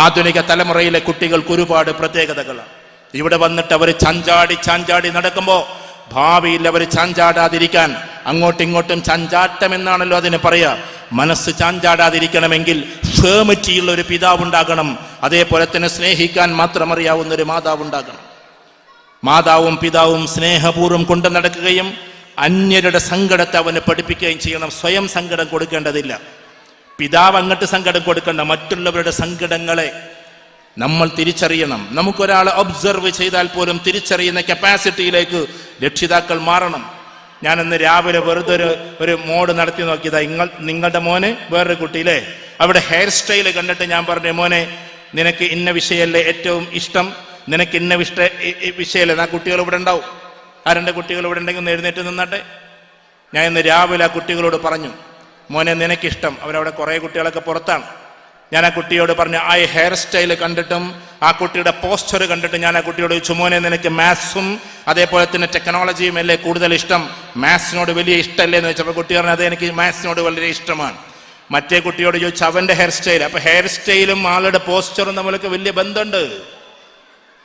ആധുനിക തലമുറയിലെ കുട്ടികൾക്ക് ഒരുപാട് പ്രത്യേകതകളാണ്. ഇവിടെ വന്നിട്ട് അവർ ചാഞ്ചാടി നടക്കുമ്പോൾ ഭാവിയിൽ അവർ ചാഞ്ചാടാതിരിക്കാൻ, അങ്ങോട്ടും ചാഞ്ചാട്ടം എന്നാണല്ലോ അതിന് പറയാ, മനസ്സ് ചാഞ്ചാടാതിരിക്കണമെങ്കിൽ ഫേമിറ്റിയുള്ള ഒരു പിതാവുണ്ടാകണം. അതേപോലെ തന്നെ സ്നേഹിക്കാൻ മാത്രം അറിയാവുന്ന ഒരു മാതാവുണ്ടാകണം. മാതാവും പിതാവും സ്നേഹപൂർവ്വം കൊണ്ടു നടക്കുകയും അന്യരുടെ സങ്കടത്തെ അവന് പഠിപ്പിക്കുകയും ചെയ്യണം. സ്വയം സങ്കടം കൊടുക്കേണ്ടതില്ല. പിതാവ് അങ്ങോട്ട് സങ്കടം കൊടുക്കേണ്ട, മറ്റുള്ളവരുടെ സങ്കടങ്ങളെ നമ്മൾ തിരിച്ചറിയണം. നമുക്കൊരാളെ ഒബ്സർവ് ചെയ്താൽ പോലും തിരിച്ചറിയുന്ന കപ്പാസിറ്റിയിലേക്ക് രക്ഷിതാക്കൾ മാറണം. ഞാനിന്ന് രാവിലെ വെറുതെ ഒരു മോഡ് നടത്തി നോക്കിയതാ. നിങ്ങളുടെ മോന് വേറൊരു കുട്ടിയില്ലേ, അവിടെ ഹെയർ സ്റ്റൈല് കണ്ടിട്ട് ഞാൻ പറഞ്ഞു, മോനെ നിനക്ക് ഇന്ന വിഷയമല്ലേ ഏറ്റവും ഇഷ്ടം, നിനക്ക് ഇന്ന വിഷയമല്ലേ. ആ കുട്ടികൾ ഇവിടെ ഉണ്ടാവും. ആ രണ്ട് കുട്ടികൾ ഇവിടെ ഉണ്ടെങ്കിൽ ഒന്ന് എഴുന്നേറ്റ് നിന്നാട്ടെ. ഞാൻ ഇന്ന് രാവിലെ ആ കുട്ടികളോട് പറഞ്ഞു, മോനെ നിനക്കിഷ്ടം, അവരവിടെ കുറേ കുട്ടികളൊക്കെ പുറത്താണ്. ഞാൻ ആ കുട്ടിയോട് പറഞ്ഞു, ആ ഹെയർ സ്റ്റൈല് കണ്ടിട്ടും ആ കുട്ടിയുടെ പോസ്ചർ കണ്ടിട്ട് ഞാൻ ആ കുട്ടിയോട് ചോദിച്ചു, മോനെ നിനക്ക് മാത്സും അതേപോലെ തന്നെ ടെക്നോളജിയും അല്ലേ കൂടുതൽ ഇഷ്ടം, മാത്സിനോട് വലിയ ഇഷ്ടമല്ലേ എന്ന് ചോദിച്ചപ്പോൾ കുട്ടി പറഞ്ഞു, അതെ എനിക്ക് മാത്സിനോട് വളരെ ഇഷ്ടമാണ്. മറ്റേ കുട്ടിയോട് ചോദിച്ചു അവന്റെ ഹെയർ സ്റ്റൈൽ. അപ്പൊ ഹെയർ സ്റ്റൈലും ആളുടെ പോസ്ചറും തമ്മിലൊക്കെ വലിയ ബന്ധമുണ്ട്.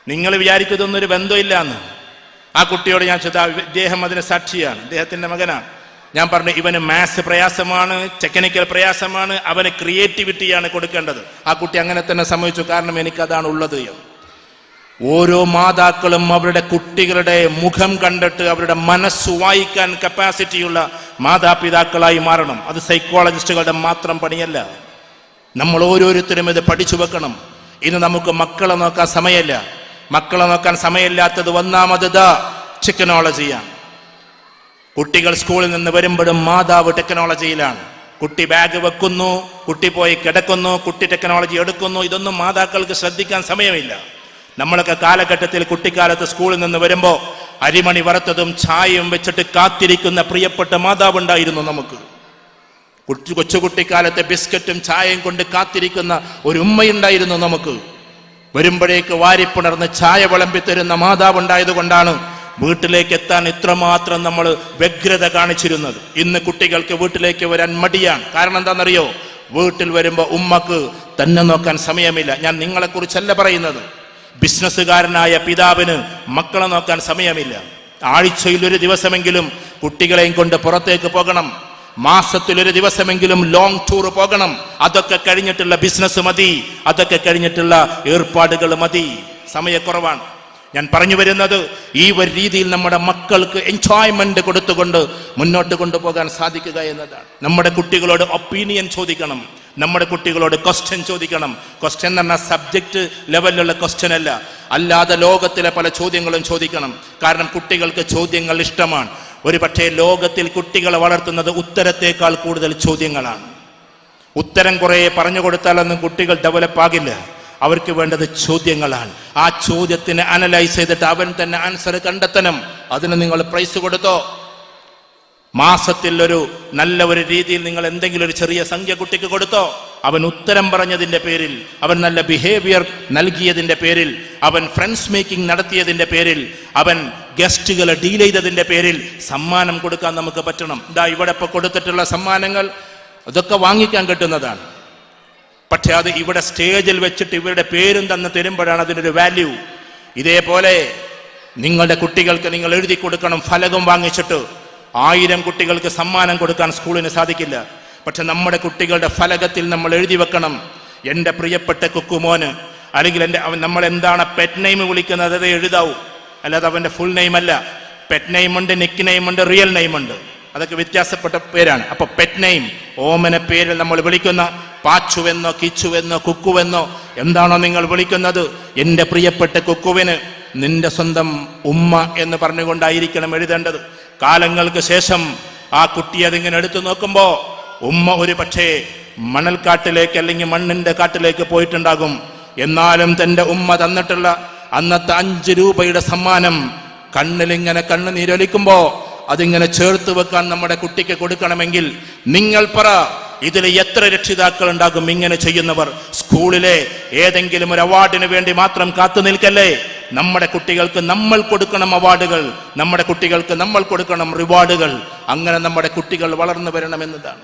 നിങ്ങൾ വിചാരിക്കുന്നൊന്നൊരു ബന്ധമില്ല എന്ന്. ആ കുട്ടിയോട് ഞാൻ ചോദിച്ചു, ഇദ്ദേഹം അതിന് സാക്ഷിയാണ്, ഇദ്ദേഹത്തിന്റെ മകനാണ്. ഞാൻ പറഞ്ഞു, ഇവന് മാത്സ് പ്രയാസമാണ്, ടെക്നിക്കൽ പ്രയാസമാണ്, അവന് ക്രിയേറ്റിവിറ്റിയാണ് കൊടുക്കേണ്ടത്. ആ കുട്ടി അങ്ങനെ തന്നെ സമ്മതിച്ചു, കാരണം എനിക്കതാണ് ഉള്ളത്. ഓരോ മാതാക്കളും അവരുടെ കുട്ടികളുടെ മുഖം കണ്ടിട്ട് അവരുടെ മനസ്സ് വായിക്കാൻ കപ്പാസിറ്റിയുള്ള മാതാപിതാക്കളായി മാറണം. അത് സൈക്കോളജിസ്റ്റുകളുടെ മാത്രം പണിയല്ല. നമ്മൾ ഓരോരുത്തരും ഇത് പഠിച്ചു വെക്കണം. ഇന്ന് നമുക്ക് മക്കളെ നോക്കാൻ സമയമില്ല. മക്കളെ നോക്കാൻ സമയമില്ലാത്തത് ഒന്നാമത് ടെക്നോളജിയാണ്. കുട്ടികൾ സ്കൂളിൽ നിന്ന് വരുമ്പോഴും മാതാവ് ടെക്നോളജിയിലാണ്. കുട്ടി ബാഗ് വെക്കുന്നു, കുട്ടി പോയി കിടക്കുന്നു, കുട്ടി ടെക്നോളജി എടുക്കുന്നു. ഇതൊന്നും മാതാക്കൾക്ക് ശ്രദ്ധിക്കാൻ സമയമില്ല. നമ്മളൊക്കെ കാലഘട്ടത്തിൽ കുട്ടിക്കാലത്ത് സ്കൂളിൽ നിന്ന് വരുമ്പോൾ അരിമണി വറുത്തതും ചായയും വെച്ചിട്ട് കാത്തിരിക്കുന്ന പ്രിയപ്പെട്ട മാതാവുണ്ടായിരുന്നു നമുക്ക്. കൊച്ചുകുട്ടിക്കാലത്തെ ബിസ്ക്കറ്റും ചായയും കൊണ്ട് കാത്തിരിക്കുന്ന ഒരു ഉമ്മയുണ്ടായിരുന്നു നമുക്ക്. വരുമ്പോഴേക്ക് വാരിപ്പുണർന്ന് ചായ വിളമ്പിത്തരുന്ന മാതാവുണ്ടായത് കൊണ്ടാണ് വീട്ടിലേക്ക് എത്താൻ ഇത്രമാത്രം നമ്മൾ വ്യഗ്രത കാണിച്ചിരുന്നത്. ഇന്ന് കുട്ടികൾക്ക് വീട്ടിലേക്ക് വരാൻ മടിയാണ്. കാരണം എന്താണെന്നറിയോ? വീട്ടിൽ വരുമ്പോൾ ഉമ്മക്ക് തന്നെ നോക്കാൻ സമയമില്ല. ഞാൻ നിങ്ങളെക്കുറിച്ചല്ല പറയുന്നത്. ബിസിനസ്സുകാരനായ പിതാവിന് മക്കളെ നോക്കാൻ സമയമില്ല. ആഴ്ചയിൽ ഒരു ദിവസമെങ്കിലും കുട്ടികളെയും കൊണ്ട് പുറത്തേക്ക് പോകണം. മാസത്തിലൊരു ദിവസമെങ്കിലും ലോങ് ടൂർ പോകണം. അതൊക്കെ കഴിഞ്ഞിട്ടുള്ള ബിസിനസ് മതി, അതൊക്കെ കഴിഞ്ഞിട്ടുള്ള ഏർപ്പാടുകൾ മതി. സമയക്കുറവാണ്. ഞാൻ പറഞ്ഞു വരുന്നത്, ഈ ഒരു രീതിയിൽ നമ്മുടെ മക്കൾക്ക് എൻജോയ്മെന്റ് കൊടുത്തുകൊണ്ട് മുന്നോട്ട് കൊണ്ടുപോകാൻ സാധിക്കുക എന്നതാണ്. നമ്മുടെ കുട്ടികളോട് ഒപ്പീനിയൻ ചോദിക്കണം. നമ്മുടെ കുട്ടികളോട് ക്വസ്റ്റ്യൻ ചോദിക്കണം. ക്വസ്റ്റ്യൻ എന്ന് പറഞ്ഞാൽ സബ്ജക്റ്റ് ലെവലിലുള്ള ക്വസ്റ്റ്യൻ അല്ല, അല്ലാതെ ലോകത്തിലെ പല ചോദ്യങ്ങളും ചോദിക്കണം. കാരണം കുട്ടികൾക്ക് ചോദ്യങ്ങൾ ഇഷ്ടമാണ്. ഒരു പക്ഷേ ലോകത്തിൽ കുട്ടികളെ വളർത്തുന്നത് ഉത്തരത്തേക്കാൾ കൂടുതൽ ചോദ്യങ്ങളാണ്. ഉത്തരം കുറെ പറഞ്ഞു കൊടുത്താലൊന്നും കുട്ടികൾ ഡെവലപ്പ് ആകില്ല. അവർക്ക് വേണ്ടത് ചോദ്യങ്ങളാണ്. ആ ചോദ്യത്തിന് അനലൈസ് ചെയ്തിട്ട് അവൻ തന്നെ ആൻസർ കണ്ടെത്തണം. അതിന് നിങ്ങൾ പ്രൈസ് കൊടുത്തോ? മാസത്തിൽ ഒരു നല്ല ഒരു രീതിയിൽ നിങ്ങൾ എന്തെങ്കിലും ഒരു ചെറിയ സംഖ്യ കുട്ടിക്ക് കൊടുത്തോ? അവൻ ഉത്തരം പറഞ്ഞതിന്റെ പേരിൽ, അവൻ നല്ല ബിഹേവിയർ നൽകിയതിന്റെ പേരിൽ, അവൻ ഫ്രണ്ട്സ് മേക്കിംഗ് നടത്തിയതിന്റെ പേരിൽ, അവൻ ഗസ്റ്റുകളെ ഡീൽ ചെയ്തതിന്റെ പേരിൽ സമ്മാനം കൊടുക്കാൻ നമുക്ക് പറ്റണം. ഇതാ ഇവിടെ ഇപ്പൊ കൊടുത്തിട്ടുള്ള സമ്മാനങ്ങൾ അതൊക്കെ വാങ്ങിക്കാൻ കിട്ടുന്നതാണ്. പക്ഷെ അത് ഇവിടെ സ്റ്റേജിൽ വെച്ചിട്ട് ഇവരുടെ പേരും തന്നെ തരുമ്പോഴാണ് അതിനൊരു വാല്യൂ. ഇതേപോലെ നിങ്ങളുടെ കുട്ടികൾക്ക് നിങ്ങൾ എഴുതി കൊടുക്കണം. ഫലകം വാങ്ങിച്ചിട്ട് 1000 കുട്ടികൾക്ക് സമ്മാനം കൊടുക്കാൻ സ്കൂളിന് സാധിക്കില്ല. പക്ഷെ നമ്മുടെ കുട്ടികളുടെ ഫലകത്തിൽ നമ്മൾ എഴുതി വെക്കണം, എൻ്റെ പ്രിയപ്പെട്ട കുക്കുമോന്, അല്ലെങ്കിൽ നമ്മൾ എന്താണ് പെറ്റ് നെയിം വിളിക്കുന്നത് അത് എഴുതാവൂ. അല്ലാതെ അവൻ്റെ ഫുൾ നെയിം അല്ല. പെറ്റ് നെയിം ഉണ്ട്, നിക്ക് നെയിം ഉണ്ട്, റിയൽ നെയിം ഉണ്ട്. അതൊക്കെ വ്യത്യാസപ്പെട്ട പേരാണ്. അപ്പൊ പെറ്റ് നെയിം, ഓമന പേരിൽ നമ്മൾ വിളിക്കുന്ന പാച്ചുവെന്നോ കിച്ചുവെന്നോ കുക്കുവെന്നോ എന്താണോ നിങ്ങൾ വിളിക്കുന്നത്, എൻ്റെ പ്രിയപ്പെട്ട കുക്കുവിന് നിന്റെ സ്വന്തം ഉമ്മ എന്ന് പറഞ്ഞുകൊണ്ടായിരിക്കണം എഴുതേണ്ടത്. കാലങ്ങൾക്ക് ശേഷം ആ കുട്ടി അതിങ്ങനെ എടുത്തു നോക്കുമ്പോ ഉമ്മ ഒരു പക്ഷേ മണൽക്കാട്ടിലേക്ക് അല്ലെങ്കിൽ മണ്ണിന്റെ കാട്ടിലേക്ക് പോയിട്ടുണ്ടാകും. എന്നാലും തന്റെ ഉമ്മ തന്നിട്ടുള്ള അന്നത്തെ 5 രൂപയുടെ സമ്മാനം കണ്ണിലിങ്ങനെ കണ്ണുനീരൊലിക്കുമ്പോ അതിങ്ങനെ ചേർത്ത് വെക്കാൻ നമ്മുടെ കുട്ടിക്ക് കൊടുക്കണമെങ്കിൽ നിങ്ങൾ പറ, ഇതിൽ എത്ര രക്ഷിതാക്കൾ ഉണ്ടാകും ഇങ്ങനെ ചെയ്യുന്നവർ? സ്കൂളിലെ ഏതെങ്കിലും ഒരു അവാർഡിന് വേണ്ടി മാത്രം കാത്തു നിൽക്കല്ലേ. നമ്മുടെ കുട്ടികൾക്ക് നമ്മൾ കൊടുക്കണം അവാർഡുകൾ, നമ്മുടെ കുട്ടികൾക്ക് നമ്മൾ കൊടുക്കണം റിവാർഡുകൾ. അങ്ങനെ നമ്മുടെ കുട്ടികൾ വളർന്നു വരണമെന്നതാണ്.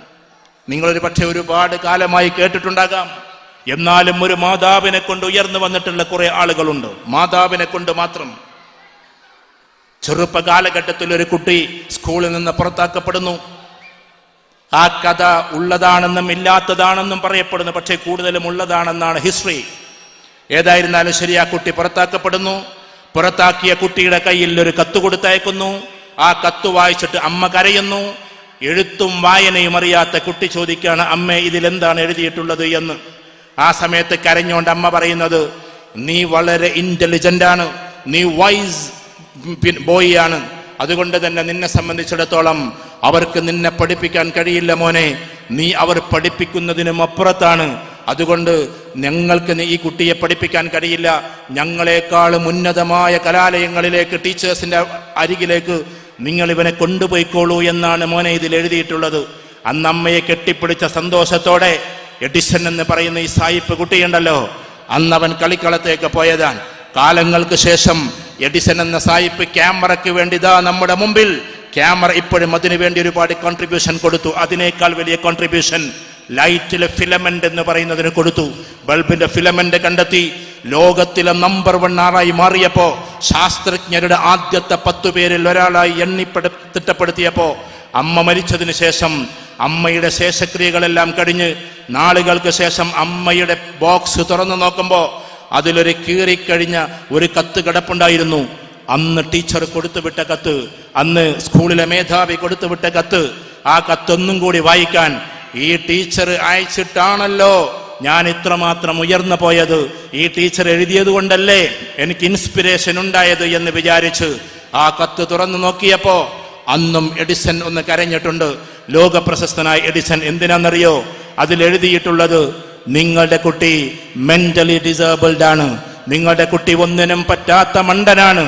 നിങ്ങളൊരു പക്ഷേ ഒരുപാട് കാലമായി കേട്ടിട്ടുണ്ടാകാം, എന്നാലും ഒരു മാതാവിനെ കൊണ്ട് ഉയർന്നു വന്നിട്ടുള്ള കുറെ ആളുകളുണ്ട്. മാതാവിനെ കൊണ്ട് മാത്രം. ചെറുപ്പ കാലഘട്ടത്തിൽ ഒരു കുട്ടി സ്കൂളിൽ നിന്ന് പുറത്താക്കപ്പെടുന്നു. ആ കഥ ഉള്ളതാണെന്നും ഇല്ലാത്തതാണെന്നും പറയപ്പെടുന്നു. പക്ഷേ കൂടുതലും ഉള്ളതാണെന്നാണ് ഹിസ്റ്ററി. ഏതായിരുന്നാലും ശരി, ആ കുട്ടി പുറത്താക്കപ്പെടുന്നു. പുറത്താക്കിയ കുട്ടിയുടെ കയ്യിൽ ഒരു കത്ത് കൊടുത്തയക്കുന്നു. ആ കത്ത് വായിച്ചിട്ട് അമ്മ കരയുന്നു. എഴുത്തും വായനയും അറിയാത്ത കുട്ടി ചോദിക്കുകയാണ്, അമ്മേ ഇതിലെന്താണ് എഴുതിയിട്ടുള്ളത് എന്ന്. ആ സമയത്ത് കരഞ്ഞോണ്ട് അമ്മ പറയുന്നത്, നീ വളരെ ഇന്റലിജന്റ് ആണ്, നീ വൈസ് ബോയ് ആണ്, അതുകൊണ്ട് തന്നെ നിന്നെ സംബന്ധിച്ചിടത്തോളം അവർക്ക് നിന്നെ പഠിപ്പിക്കാൻ കഴിയില്ല മോനെ, നീ അവർ പഠിപ്പിക്കുന്നതിനും അപ്പുറത്താണ്, അതുകൊണ്ട് ഞങ്ങൾക്ക് ഈ കുട്ടിയെ പഠിപ്പിക്കാൻ കഴിയില്ല, ഞങ്ങളെക്കാളും ഉന്നതമായ കലാലയങ്ങളിലേക്ക്, ടീച്ചേഴ്സിന്റെ അരികിലേക്ക് നിങ്ങൾ ഇവനെ കൊണ്ടുപോയിക്കോളൂ എന്നാണ് മോനെ ഇതിൽ എഴുതിയിട്ടുള്ളത്. അന്ന് അമ്മയെ കെട്ടിപ്പിടിച്ച സന്തോഷത്തോടെ എഡിസൺ എന്ന് പറയുന്ന ഈ സായിപ്പ് കുട്ടിയുണ്ടല്ലോ, അന്നവൻ കളിക്കളത്തേക്ക് പോയതാണ്. കാലങ്ങൾക്ക് ശേഷം എഡിസൺ എന്ന സായിപ്പ് ക്യാമറയ്ക്ക് വേണ്ടി ഇതാ നമ്മുടെ മുമ്പിൽ. ക്യാമറ ഇപ്പോഴും അതിനു വേണ്ടി ഒരുപാട് കോൺട്രിബ്യൂഷൻ കൊടുത്തു. അതിനേക്കാൾ വലിയ കോൺട്രിബ്യൂഷൻ ലൈറ്റിലെ ഫിലമെന്റ് എന്ന് പറയുന്നതിന് കൊടുത്തു. ബൾബിന്റെ ഫിലമെന്റ് കണ്ടെത്തി. ലോകത്തിലെ നമ്പർ 1 ആളായി മാറിയപ്പോ, ശാസ്ത്രജ്ഞരുടെ ആദ്യത്തെ 10 പേരിൽ ഒരാളായി തിട്ടപ്പെടുത്തിയപ്പോ, അമ്മ മരിച്ചതിന് ശേഷം അമ്മയുടെ ശേഷക്രിയകളെല്ലാം കഴിഞ്ഞ് നാളുകൾക്ക് ശേഷം അമ്മയുടെ ബോക്സ് തുറന്നു നോക്കുമ്പോ അതിലൊരു കീറിക്കഴിഞ്ഞ ഒരു കത്ത് കിടപ്പുണ്ടായിരുന്നു. അന്ന് ടീച്ചർ കൊടുത്തുവിട്ട കത്ത്, അന്ന് സ്കൂളിലെ മേധാവി കൊടുത്തുവിട്ട കത്ത്. ആ കത്തൊന്നും കൂടി വായിക്കാൻ ഈ ടീച്ചർ അയച്ചിട്ടാണല്ലോ ഞാൻ ഇത്രമാത്രം ഉയർന്നു പോയത്, ഈ ടീച്ചർ എഴുതിയത് കൊണ്ടല്ലേ എനിക്ക് ഇൻസ്പിരേഷൻ ഉണ്ടായത് എന്ന് വിചാരിച്ച് ആ കത്ത് തുറന്നു നോക്കിയപ്പോ അന്നും എഡിസൺ ഒന്ന് കരഞ്ഞിട്ടുണ്ട്. ലോക പ്രശസ്തനായ എഡിസൺ. എന്തിനാണെന്നറിയോ? അതിലെഴുതിയിട്ടുള്ളത്, നിങ്ങളുടെ കുട്ടി മെന്റലി ഡിസേബിൾഡ് ആണ്, നിങ്ങളുടെ കുട്ടി ഒന്നിനും പറ്റാത്ത മണ്ടനാണ്,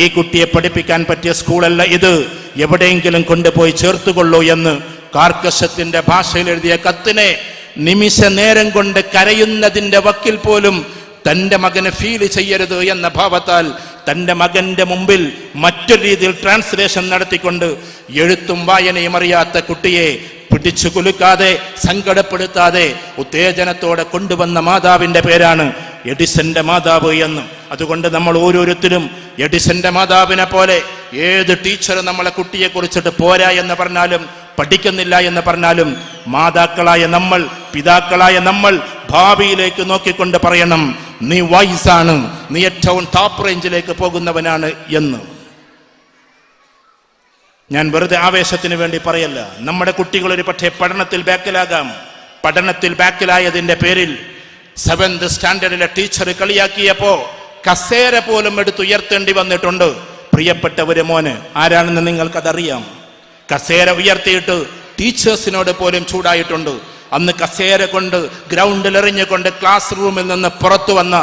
ഈ കുട്ടിയെ പഠിപ്പിക്കാൻ പറ്റിയ സ്കൂളല്ല ഇത്, എവിടെയെങ്കിലും കൊണ്ടുപോയി ചേർത്തുകൊള്ളൂ എന്ന് കാർക്കശത്തിന്റെ ഭാഷയിൽ എഴുതിയ കത്തിനെ നിമിഷ നേരം കൊണ്ട് കരയുന്നതിന്റെ വക്കിൽ പോലും തന്റെ മകന് ഫീൽ ചെയ്യരുത് എന്ന ഭാവത്താൽ തന്റെ മകന്റെ മുമ്പിൽ മറ്റൊരു രീതിയിൽ ട്രാൻസ്ലേഷൻ നടത്തിക്കൊണ്ട് എഴുത്തും വായനയും അറിയാത്ത കുട്ടിയെ പിടിച്ചു കുലുക്കാതെ സങ്കടപ്പെടുത്താതെ ഉത്തേജനത്തോടെ കൊണ്ടുവന്ന മാതാവിന്റെ പേരാണ് എഡിസന്റെ മാതാവ് എന്ന്. അതുകൊണ്ട് നമ്മൾ ഓരോരുത്തരും എഡിസന്റെ മാതാവിനെ പോലെ, ഏത് ടീച്ചർ നമ്മളെ കുട്ടിയെ കുറിച്ചിട്ട് പോരാ എന്ന് പറഞ്ഞാലും പഠിക്കുന്നില്ല എന്ന് പറഞ്ഞാലും, മാതാക്കളായ നമ്മൾ, പിതാക്കളായ നമ്മൾ ഭാവിയിലേക്ക് നോക്കിക്കൊണ്ട് പറയണം, നീ വൈസാണ്, നീ ഏറ്റവും ടോപ്പ് റേഞ്ചിലേക്ക് പോകുന്നവനാണ് എന്ന്. ഞാൻ വെറുതെ ആവേശത്തിന് വേണ്ടി പറയല്ല. നമ്മുടെ കുട്ടികൾ ഒരു പക്ഷേ പഠനത്തിൽ ബാക്കിലാകാം. പഠനത്തിൽ ബാക്കിലായതിന്റെ പേരിൽ 7th സ്റ്റാൻഡേർഡിലെ ടീച്ചർ കളിയാക്കിയപ്പോ കസേര പോലും എടുത്തുയർത്തേണ്ടി വന്നിട്ടുണ്ട്. പ്രിയപ്പെട്ടവര്, മോന് ആരാണെന്ന് നിങ്ങൾക്കതറിയാം. കസേര ഉയർത്തിയിട്ട് ടീച്ചേഴ്സിനോട് പോലും ചൂടായിട്ടുണ്ട്. അന്ന് കസേര കൊണ്ട് ഗ്രൗണ്ടിൽ എറിഞ്ഞുകൊണ്ട് ക്ലാസ് റൂമിൽ നിന്ന് പുറത്തു വന്ന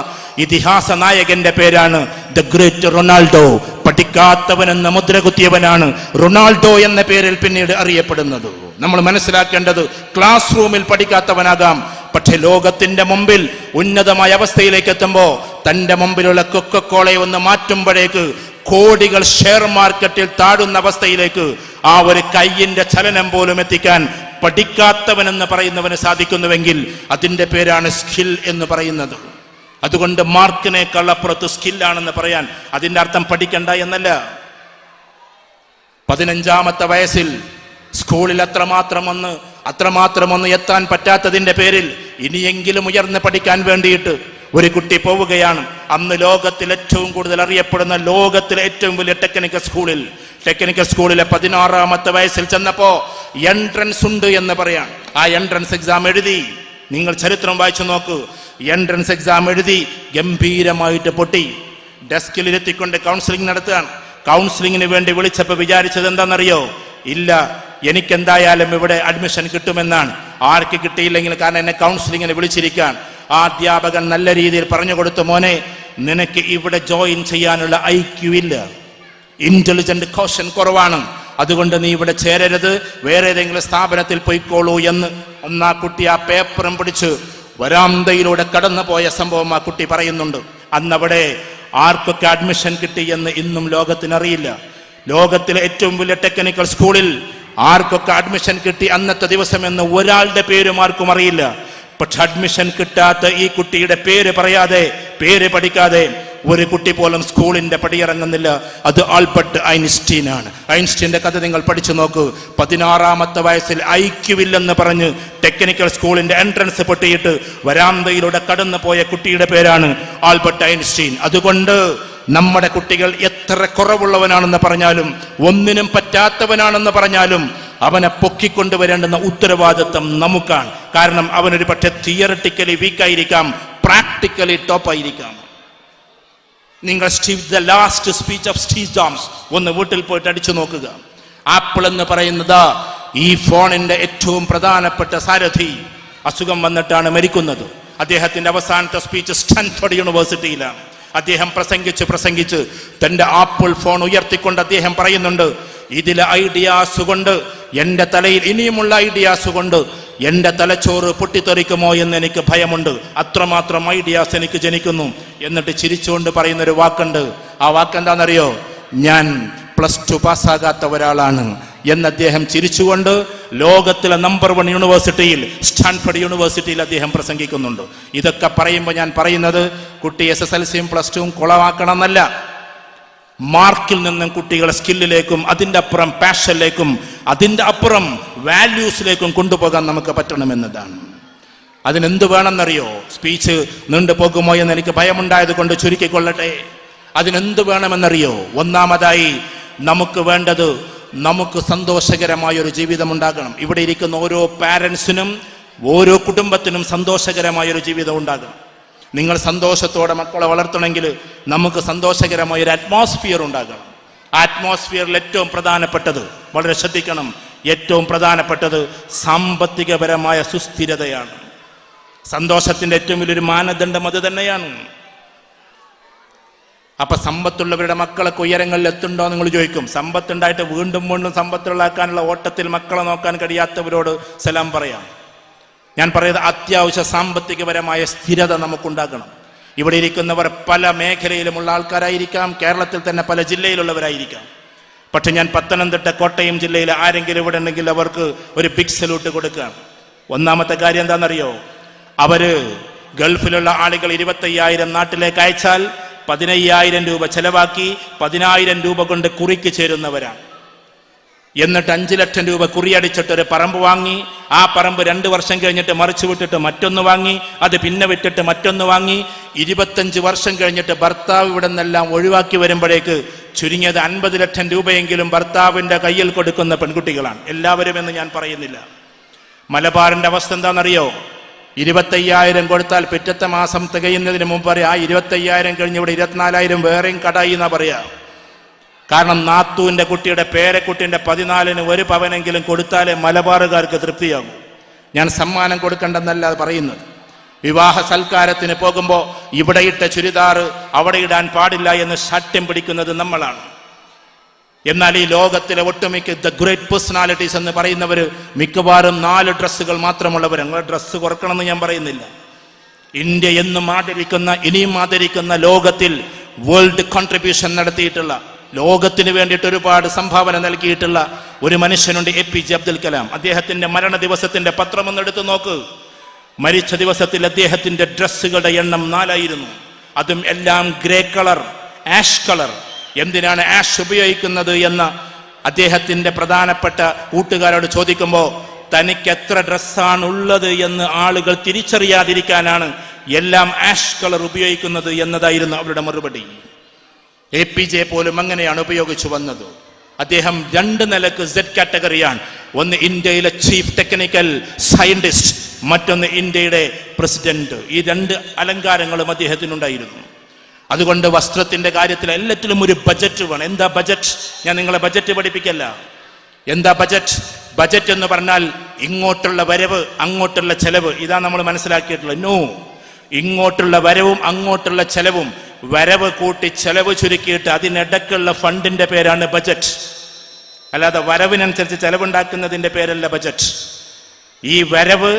ഇതിഹാസ നായകന്റെ പേരാണ് ദ ഗ്രേറ്റ് റൊണാൾഡോ. പഠിക്കാത്തവനെന്ന് മുദ്ര കുത്തിയവനാണ് റൊണാൾഡോ എന്ന പേരിൽ പിന്നീട് അറിയപ്പെടുന്നത്. നമ്മൾ മനസ്സിലാക്കേണ്ടത്, ക്ലാസ് റൂമിൽ പഠിക്കാത്തവനാകാം, പക്ഷെ ലോകത്തിന്റെ മുമ്പിൽ ഉന്നതമായ അവസ്ഥയിലേക്ക് എത്തുമ്പോ തന്റെ മുമ്പിലുള്ള കൊക്കക്കോളയെ ഒന്ന് മാറ്റുമ്പോഴേക്ക് കോടികൾ ഷെയർ മാർക്കറ്റിൽ താഴുന്ന അവസ്ഥയിലേക്ക് ആ ഒരു കയ്യിന്റെ ചലനം പോലും എത്തിക്കാൻ പഠിക്കാത്തവനെന്ന് പറയുന്നവന് സാധിക്കുന്നുവെങ്കിൽ അതിന്റെ പേരാണ് സ്കിൽ എന്ന് പറയുന്നത്. അതുകൊണ്ട് മാർക്കിനേക്കാൾ അപ്പുറത്ത് സ്കില്ലാണെന്ന് പറയാൻ അതിന്റെ അർത്ഥം പഠിക്കണ്ട എന്നല്ല. 15ാമത്തെ വയസ്സിൽ സ്കൂളിൽ അത്രമാത്രം ഒന്ന് എത്താൻ പറ്റാത്തതിന്റെ പേരിൽ ഇനിയെങ്കിലും ഉയർന്ന് പഠിക്കാൻ വേണ്ടിയിട്ട് ഒരു കുട്ടി പോവുകയാണ്. അന്ന് ലോകത്തിൽ ഏറ്റവും കൂടുതൽ അറിയപ്പെടുന്ന, ലോകത്തിലെ ഏറ്റവും വലിയ ടെക്നിക്കൽ സ്കൂളിലെ 16ാമത്തെ വയസ്സിൽ ചെന്നപ്പോ എൻട്രൻസ് ഉണ്ട് എന്ന് പറയാം. ആ എൻട്രൻസ് എക്സാം എഴുതി. നിങ്ങൾ ചരിത്രം വായിച്ചു നോക്കൂ. എൻട്രൻസ് എക്സാം എഴുതി ഗംഭീരമായിട്ട് പൊട്ടി. ഡെസ്കിലിരുത്തിക്കൊണ്ട് കൗൺസിലിംഗ് നടത്തുകയാണ്. കൗൺസിലിങ്ങിന് വേണ്ടി വിളിച്ചപ്പോൾ വിചാരിച്ചത് എന്താണെന്നറിയോ? ഇല്ല, എനിക്കെന്തായാലും ഇവിടെ അഡ്മിഷൻ കിട്ടുമെന്നാണ്. ആർക്ക് കിട്ടിയില്ലെങ്കിൽ, കാരണം എന്നെ കൗൺസിലിങ്ങിന് വിളിച്ചിരിക്കാൻ. ആ അധ്യാപകൻ നല്ല രീതിയിൽ പറഞ്ഞു കൊടുത്തു, മോനെ നിനക്ക് ഇവിടെ ജോയിൻ ചെയ്യാനുള്ള IQ ഇല്ല, ഇന്റലിജന്റ് ക്വസ്റ്റ്യൻ കുറവാണ്, അതുകൊണ്ട് നീ ഇവിടെ ചേരരുത്, വേറെ ഏതെങ്കിലും സ്ഥാപനത്തിൽ പോയിക്കോളൂ എന്ന്. അന്ന് ആ കുട്ടി ആ പേപ്പറും പിടിച്ച് വരാന്തയിലൂടെ കടന്നു പോയ സംഭവം ആ കുട്ടി പറയുന്നുണ്ട്. അന്നവിടെ ആർക്കൊക്കെ അഡ്മിഷൻ കിട്ടി എന്ന് ഇന്നും ലോകത്തിനറിയില്ല. ലോകത്തിലെ ഏറ്റവും വലിയ ടെക്നിക്കൽ സ്കൂളിൽ ആർക്കൊക്കെ അഡ്മിഷൻ കിട്ടി അന്നത്തെ ദിവസം എന്ന് ഒരാളുടെ പേരും ആർക്കും അറിയില്ല. പക്ഷെ അഡ്മിഷൻ കിട്ടാത്ത ഈ കുട്ടിയുടെ പേര് പറയാതെ, പേര് പഠിക്കാതെ ഒരു കുട്ടി പോലും സ്കൂളിന്റെ പടിയിറങ്ങുന്നില്ല. അത് ആൽബർട്ട് ഐൻസ്റ്റീൻ ആണ്. ഐൻസ്റ്റീന്റെ കഥ നിങ്ങൾ പഠിച്ചു നോക്കൂ. 16-ാമത്തെ വയസ്സിൽ ഐക്യുവില്ലെന്ന് പറഞ്ഞ് ടെക്നിക്കൽ സ്കൂളിന്റെ എൻട്രൻസ് പൊട്ടിയിട്ട് വരാന്തയിലൂടെ കടന്നു പോയ കുട്ടിയുടെ പേരാണ് ആൽബർട്ട് ഐൻസ്റ്റീൻ. അതുകൊണ്ട് നമ്മുടെ കുട്ടികൾ എത്ര കുറവുള്ളവനാണെന്ന് പറഞ്ഞാലും, ഒന്നിനും പറ്റാത്തവനാണെന്ന് പറഞ്ഞാലും, അവനെ പൊക്കിക്കൊണ്ടുവരേണ്ടുന്ന ഉത്തരവാദിത്വം നമുക്കാണ്. കാരണം അവനൊരു പക്ഷേ തിയററ്റിക്കലി വീക്കായിരിക്കാം, പ്രാക്ടിക്കലി ടോപ്പായിരിക്കാം. നിങ്ങൾ the last speech of Steve jobs ഒന്ന് വീട്ടിൽ പോയിട്ട് അടിച്ചു നോക്കുക. ആപ്പിൾ എന്ന് പറയുന്നത് ഈ ഫോണിന്റെ ഏറ്റവും പ്രധാനപ്പെട്ട സാരഥി അസുഖം വന്നിട്ടാണ് മരിക്കുന്നത്. അദ്ദേഹത്തിന്റെ അവസാനത്തെ സ്പീച്ച് സ്റ്റാൻഫോർഡ് യൂണിവേഴ്സിറ്റിയിലാണ്. അദ്ദേഹം പ്രസംഗിച്ച് തന്റെ ആപ്പിൾ ഫോൺ ഉയർത്തിക്കൊണ്ട് അദ്ദേഹം പറയുന്നുണ്ട്, ഇതിലെ ഐഡിയാസ് കൊണ്ട് എൻ്റെ തലയിൽ ഇനിയുമുള്ള ഐഡിയാസ് കൊണ്ട് എൻ്റെ തലച്ചോറ് പൊട്ടിത്തെറിക്കുമോ എന്ന് എനിക്ക് ഭയമുണ്ട്. അത്രമാത്രം ഐഡിയാസ് എനിക്ക് ജനിക്കുന്നു. എന്നിട്ട് ചിരിച്ചുകൊണ്ട് പറയുന്നൊരു വാക്കുണ്ട്. ആ വാക്കെന്താണെന്നറിയോ? ഞാൻ +2 പാസ്സാകാത്ത ഒരാളാണ് എന്ന് അദ്ദേഹം ചിരിച്ചുകൊണ്ട് ലോകത്തിലെ നമ്പർ 1 യൂണിവേഴ്സിറ്റിയിൽ, സ്റ്റാൻഫോർഡ് യൂണിവേഴ്സിറ്റിയിൽ അദ്ദേഹം പ്രസംഗിക്കുന്നുണ്ട്. ഇതൊക്കെ പറയുമ്പോൾ ഞാൻ പറയുന്നത് കുട്ടി SSLCയും +2യും കുളമാക്കണം എന്നല്ല. മാർക്കിൽ നിന്നും കുട്ടികളെ സ്കില്ലിലേക്കും അതിൻ്റെ അപ്പുറം പാഷനിലേക്കും അതിൻ്റെ അപ്പുറം വാല്യൂസിലേക്കും കൊണ്ടുപോകാൻ നമുക്ക് പറ്റണമെന്നതാണ്. അതിനെന്ത് വേണമെന്നറിയോ? സ്പീച്ച് നീണ്ടു പോകുമോ എന്ന് എനിക്ക് ഭയമുണ്ടായത് കൊണ്ട് ചുരുക്കിക്കൊള്ളട്ടെ. അതിനെന്ത് വേണമെന്നറിയോ? ഒന്നാമതായി നമുക്ക് വേണ്ടത്, നമുക്ക് സന്തോഷകരമായൊരു ജീവിതം ഉണ്ടാകണം. ഇവിടെ ഇരിക്കുന്ന ഓരോ പാരൻസിനും ഓരോ കുടുംബത്തിനും സന്തോഷകരമായൊരു ജീവിതം ഉണ്ടാകണം. നിങ്ങൾ സന്തോഷത്തോടെ മക്കളെ വളർത്തണമെങ്കിൽ നമുക്ക് സന്തോഷകരമായ ഒരു അറ്റ്മോസ്ഫിയർ ഉണ്ടാകണം. ആ അറ്റ്മോസ്ഫിയറിൽ ഏറ്റവും പ്രധാനപ്പെട്ടത്, വളരെ ശ്രദ്ധിക്കണം, ഏറ്റവും പ്രധാനപ്പെട്ടത് സാമ്പത്തികപരമായ സുസ്ഥിരതയാണ്. സന്തോഷത്തിന്റെ ഏറ്റവും വലിയൊരു മാനദണ്ഡം അത് തന്നെയാണ്. അപ്പൊ സമ്പത്തുള്ളവരുടെ മക്കളൊക്കെ ഉയരങ്ങളിൽ എത്തുണ്ടോ നിങ്ങൾ ചോദിക്കും. സമ്പത്തുണ്ടായിട്ട് വീണ്ടും വീണ്ടും സമ്പത്തുള്ളാക്കാനുള്ള ഓട്ടത്തിൽ മക്കളെ നോക്കാൻ കഴിയാത്തവരോട് സലാം പറയാം. ഞാൻ പറയുന്നത് അത്യാവശ്യ സാമ്പത്തികപരമായ സ്ഥിരത നമുക്കുണ്ടാകണം. ഇവിടെ ഇരിക്കുന്നവർ പല മേഖലയിലുമുള്ള ആൾക്കാരായിരിക്കാം, കേരളത്തിൽ തന്നെ പല ജില്ലയിലുള്ളവരായിരിക്കാം. പക്ഷെ ഞാൻ പത്തനംതിട്ട, കോട്ടയം ജില്ലയിൽ ആരെങ്കിലും ഇവിടെ ഉണ്ടെങ്കിൽ അവർക്ക് ഒരു ബിഗ് സല്യൂട്ട് കൊടുക്കുകയാണ്. ഒന്നാമത്തെ കാര്യം എന്താണെന്നറിയോ? അവര് ഗൾഫിലുള്ള ആളുകൾ 25,000 നാട്ടിലേക്ക് അയച്ചാൽ 15,000 രൂപ ചെലവാക്കി 10,000 രൂപ കൊണ്ട് കുറിക്ക് ചേരുന്നവരാണ്. എന്നിട്ട് 5 ലക്ഷം രൂപ കുറിയടിച്ചിട്ട് ഒരു പറമ്പ് വാങ്ങി, ആ പറമ്പ് 2 വർഷം കഴിഞ്ഞിട്ട് മറിച്ചു വിട്ടിട്ട് മറ്റൊന്ന് വാങ്ങി, അത് പിന്നെ വിട്ടിട്ട് മറ്റൊന്ന് വാങ്ങി, 25 വർഷം കഴിഞ്ഞിട്ട് ഭർത്താവ് ഇവിടെ നിന്നെല്ലാം ഒഴിവാക്കി വരുമ്പോഴേക്ക് ചുരുങ്ങിയത് 50 ലക്ഷം രൂപയെങ്കിലും ഭർത്താവിന്റെ കയ്യിൽ കൊടുക്കുന്ന പെൺകുട്ടികളാണ്. എല്ലാവരും എന്ന് ഞാൻ പറയുന്നില്ല. മലബാറിന്റെ അവസ്ഥ എന്താണെന്നറിയോ? 25,000 കൊടുത്താൽ പിറ്റത്തെ മാസം തികയുന്നതിന് മുമ്പ് പറയാം, ആ 25,000 കഴിഞ്ഞ് ഇവിടെ 24,000 വേറെയും കടായി എന്നാ പറയാ. കാരണം നാത്തൂന്റെ കുട്ടിയുടെ പേരക്കുട്ടിന്റെ 14-ന് 1 പവനെങ്കിലും കൊടുത്താലേ മലബാറുകാർക്ക് തൃപ്തിയാകും. ഞാൻ സമ്മാനം കൊടുക്കണ്ടെന്നല്ല പറയുന്നത്. വിവാഹ സൽക്കാരത്തിന് പോകുമ്പോൾ ഇവിടെ ഇട്ട ചുരിദാറ് അവിടെ ഇടാൻ പാടില്ല എന്ന് ശാഠ്യം പിടിക്കുന്നത് നമ്മളാണ്. എന്നാൽ ഈ ലോകത്തിലെ ഒട്ടുമിക്ക ദ ഗ്രേറ്റ് പേഴ്സണാലിറ്റീസ് എന്ന് പറയുന്നവർ മിക്കവാറും 4 ഡ്രസ്സുകൾ മാത്രമുള്ളവർ. നിങ്ങൾ ഡ്രസ്സ് കുറക്കണമെന്ന് ഞാൻ പറയുന്നില്ല. ഇന്ത്യ എന്നും ആദരിക്കുന്ന, ഇനിയും ആദരിക്കുന്ന, ലോകത്തിൽ വേൾഡ് കോൺട്രിബ്യൂഷൻ നടത്തിയിട്ടുള്ള, ലോകത്തിന് വേണ്ടിയിട്ട് ഒരുപാട് സംഭാവന നൽകിയിട്ടുള്ള ഒരു മനുഷ്യനുണ്ട്, APJ അബ്ദുൽ കലാം. അദ്ദേഹത്തിന്റെ മരണ ദിവസത്തിന്റെ പത്രം ഒന്ന് എടുത്തു നോക്ക്. മരിച്ച ദിവസത്തിൽ അദ്ദേഹത്തിന്റെ ഡ്രസ്സുകളുടെ എണ്ണം 4 ആയിരുന്നു. അതും എല്ലാം ഗ്രേ കളർ, ആഷ് കളർ. എന്തിനാണ് ആഷ് ഉപയോഗിക്കുന്നത് എന്ന് അദ്ദേഹത്തിന്റെ പ്രധാനപ്പെട്ട കൂട്ടുകാരോട് ചോദിക്കുമ്പോൾ തനിക്ക് എത്ര ഡ്രസ്സാണ് ഉള്ളത് എന്ന് ആളുകൾ തിരിച്ചറിയാതിരിക്കാനാണ് എല്ലാം ആഷ് കളർ ഉപയോഗിക്കുന്നത് എന്നതായിരുന്നു അവരുടെ മറുപടി. APJ പോലും അങ്ങനെയാണ് ഉപയോഗിച്ചു വന്നത്. അദ്ദേഹം 2 നിലക്ക് Z കാറ്റഗറിയാണ്. ഒന്ന് ഇന്ത്യയിലെ ചീഫ് ടെക്നിക്കൽ സയന്റിസ്റ്റ്, മറ്റൊന്ന് ഇന്ത്യയുടെ പ്രസിഡന്റ്. ഈ 2 അലങ്കാരങ്ങളും അദ്ദേഹത്തിനുണ്ടായിരുന്നു. അതുകൊണ്ട് വസ്ത്രത്തിന്റെ കാര്യത്തിൽ എല്ലാറ്റിലും ഒരു ബജറ്റ് വേണം. എന്താ ബജറ്റ്? ഞാൻ നിങ്ങളെ ബജറ്റ് പഠിപ്പിക്കല്ല. എന്താ ബജറ്റ്? ബജറ്റ് എന്ന് പറഞ്ഞാൽ ഇങ്ങോട്ടുള്ള വരവ്, അങ്ങോട്ടുള്ള ചെലവ്. ഇതാ നമ്മൾ മനസ്സിലാക്കിയിട്ടുള്ളത്. നോ, ഇങ്ങോട്ടുള്ള വരവും അങ്ങോട്ടുള്ള ചെലവും, വരവ് കൂട്ടി ചെലവ് ചുരുക്കിയിട്ട് അതിനിടക്കുള്ള ഫണ്ടിന്റെ പേരാണ് ബജറ്റ്. അല്ലാതെ വരവിനനുസരിച്ച് ചെലവുണ്ടാക്കുന്നതിന്റെ പേരല്ല ബജറ്റ്. ഈ വരവ്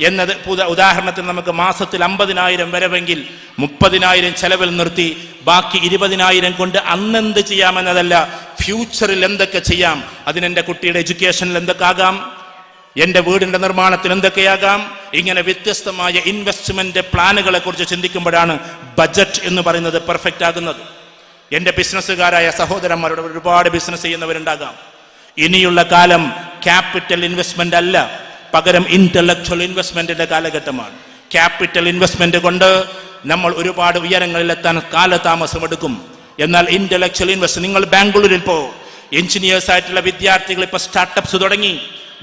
എന്നത് ഉദാഹരണത്തിന് നമുക്ക് മാസത്തിൽ 50,000 വരവെങ്കിൽ 30,000 ചെലവിൽ നിർത്തി ബാക്കി 20,000 കൊണ്ട് അന്നെന്ത് ചെയ്യാമെന്നതല്ല, ഫ്യൂച്ചറിൽ എന്തൊക്കെ ചെയ്യാം, അതിനെന്റെ കുട്ടിയുടെ എഡ്യൂക്കേഷനിൽ എന്തൊക്കെ ആകാം, എന്റെ വീടിന്റെ നിർമ്മാണത്തിന് എന്തൊക്കെയാകാം. ഇങ്ങനെ വ്യത്യസ്തമായ ഇൻവെസ്റ്റ്മെന്റ് പ്ലാനുകളെ കുറിച്ച് ചിന്തിക്കുമ്പോഴാണ് ബജറ്റ് എന്ന് പറയുന്നത് പെർഫെക്റ്റ് ആകുന്നത്. എന്റെ ബിസിനസ്സുകാരായ സഹോദരന്മാരോട് ഒരുപാട് ബിസിനസ് ചെയ്യുന്നവരുണ്ടാകാം. ഇനിയുള്ള കാലം ക്യാപിറ്റൽ ഇൻവെസ്റ്റ്മെന്റ് അല്ല, പകരം ഇന്റലക്ച്വൽ ഇൻവെസ്റ്റ്മെന്റിന്റെ കാലഘട്ടമാണ്. ക്യാപിറ്റൽ ഇൻവെസ്റ്റ്മെന്റ് കൊണ്ട് നമ്മൾ ഒരുപാട് ഉയരങ്ങളിലെത്താൻ കാലതാമസം എടുക്കും. എന്നാൽ ഇന്റലക്ച്വൽ ഇൻവെസ്റ്റ്, നിങ്ങൾ ബാംഗ്ലൂരിൽ എഞ്ചിനീയേഴ്സ് ആയിട്ടുള്ള വിദ്യാർത്ഥികൾ ഇപ്പൊ സ്റ്റാർട്ടപ്സ് തുടങ്ങി.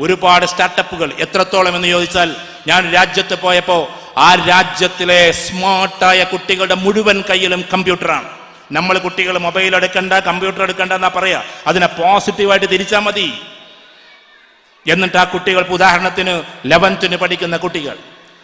ഒരുപാട് സ്റ്റാർട്ടപ്പുകൾ. എത്രത്തോളം എന്ന് ചോദിച്ചാൽ, ഞാൻ രാജ്യത്ത് പോയപ്പോ ആ രാജ്യത്തിലെ സ്മാർട്ടായ കുട്ടികളുടെ മുഴുവൻ കയ്യിലും കമ്പ്യൂട്ടറാണ്. നമ്മൾ കുട്ടികൾ മൊബൈൽ എടുക്കണ്ട, കമ്പ്യൂട്ടർ എടുക്കണ്ട എന്നാ പറയാ. അതിനെ പോസിറ്റീവായിട്ട് തിരിച്ചാൽ മതി. എന്നിട്ട് ആ കുട്ടികൾക്ക്, ഉദാഹരണത്തിന് 11th പഠിക്കുന്ന കുട്ടികൾ,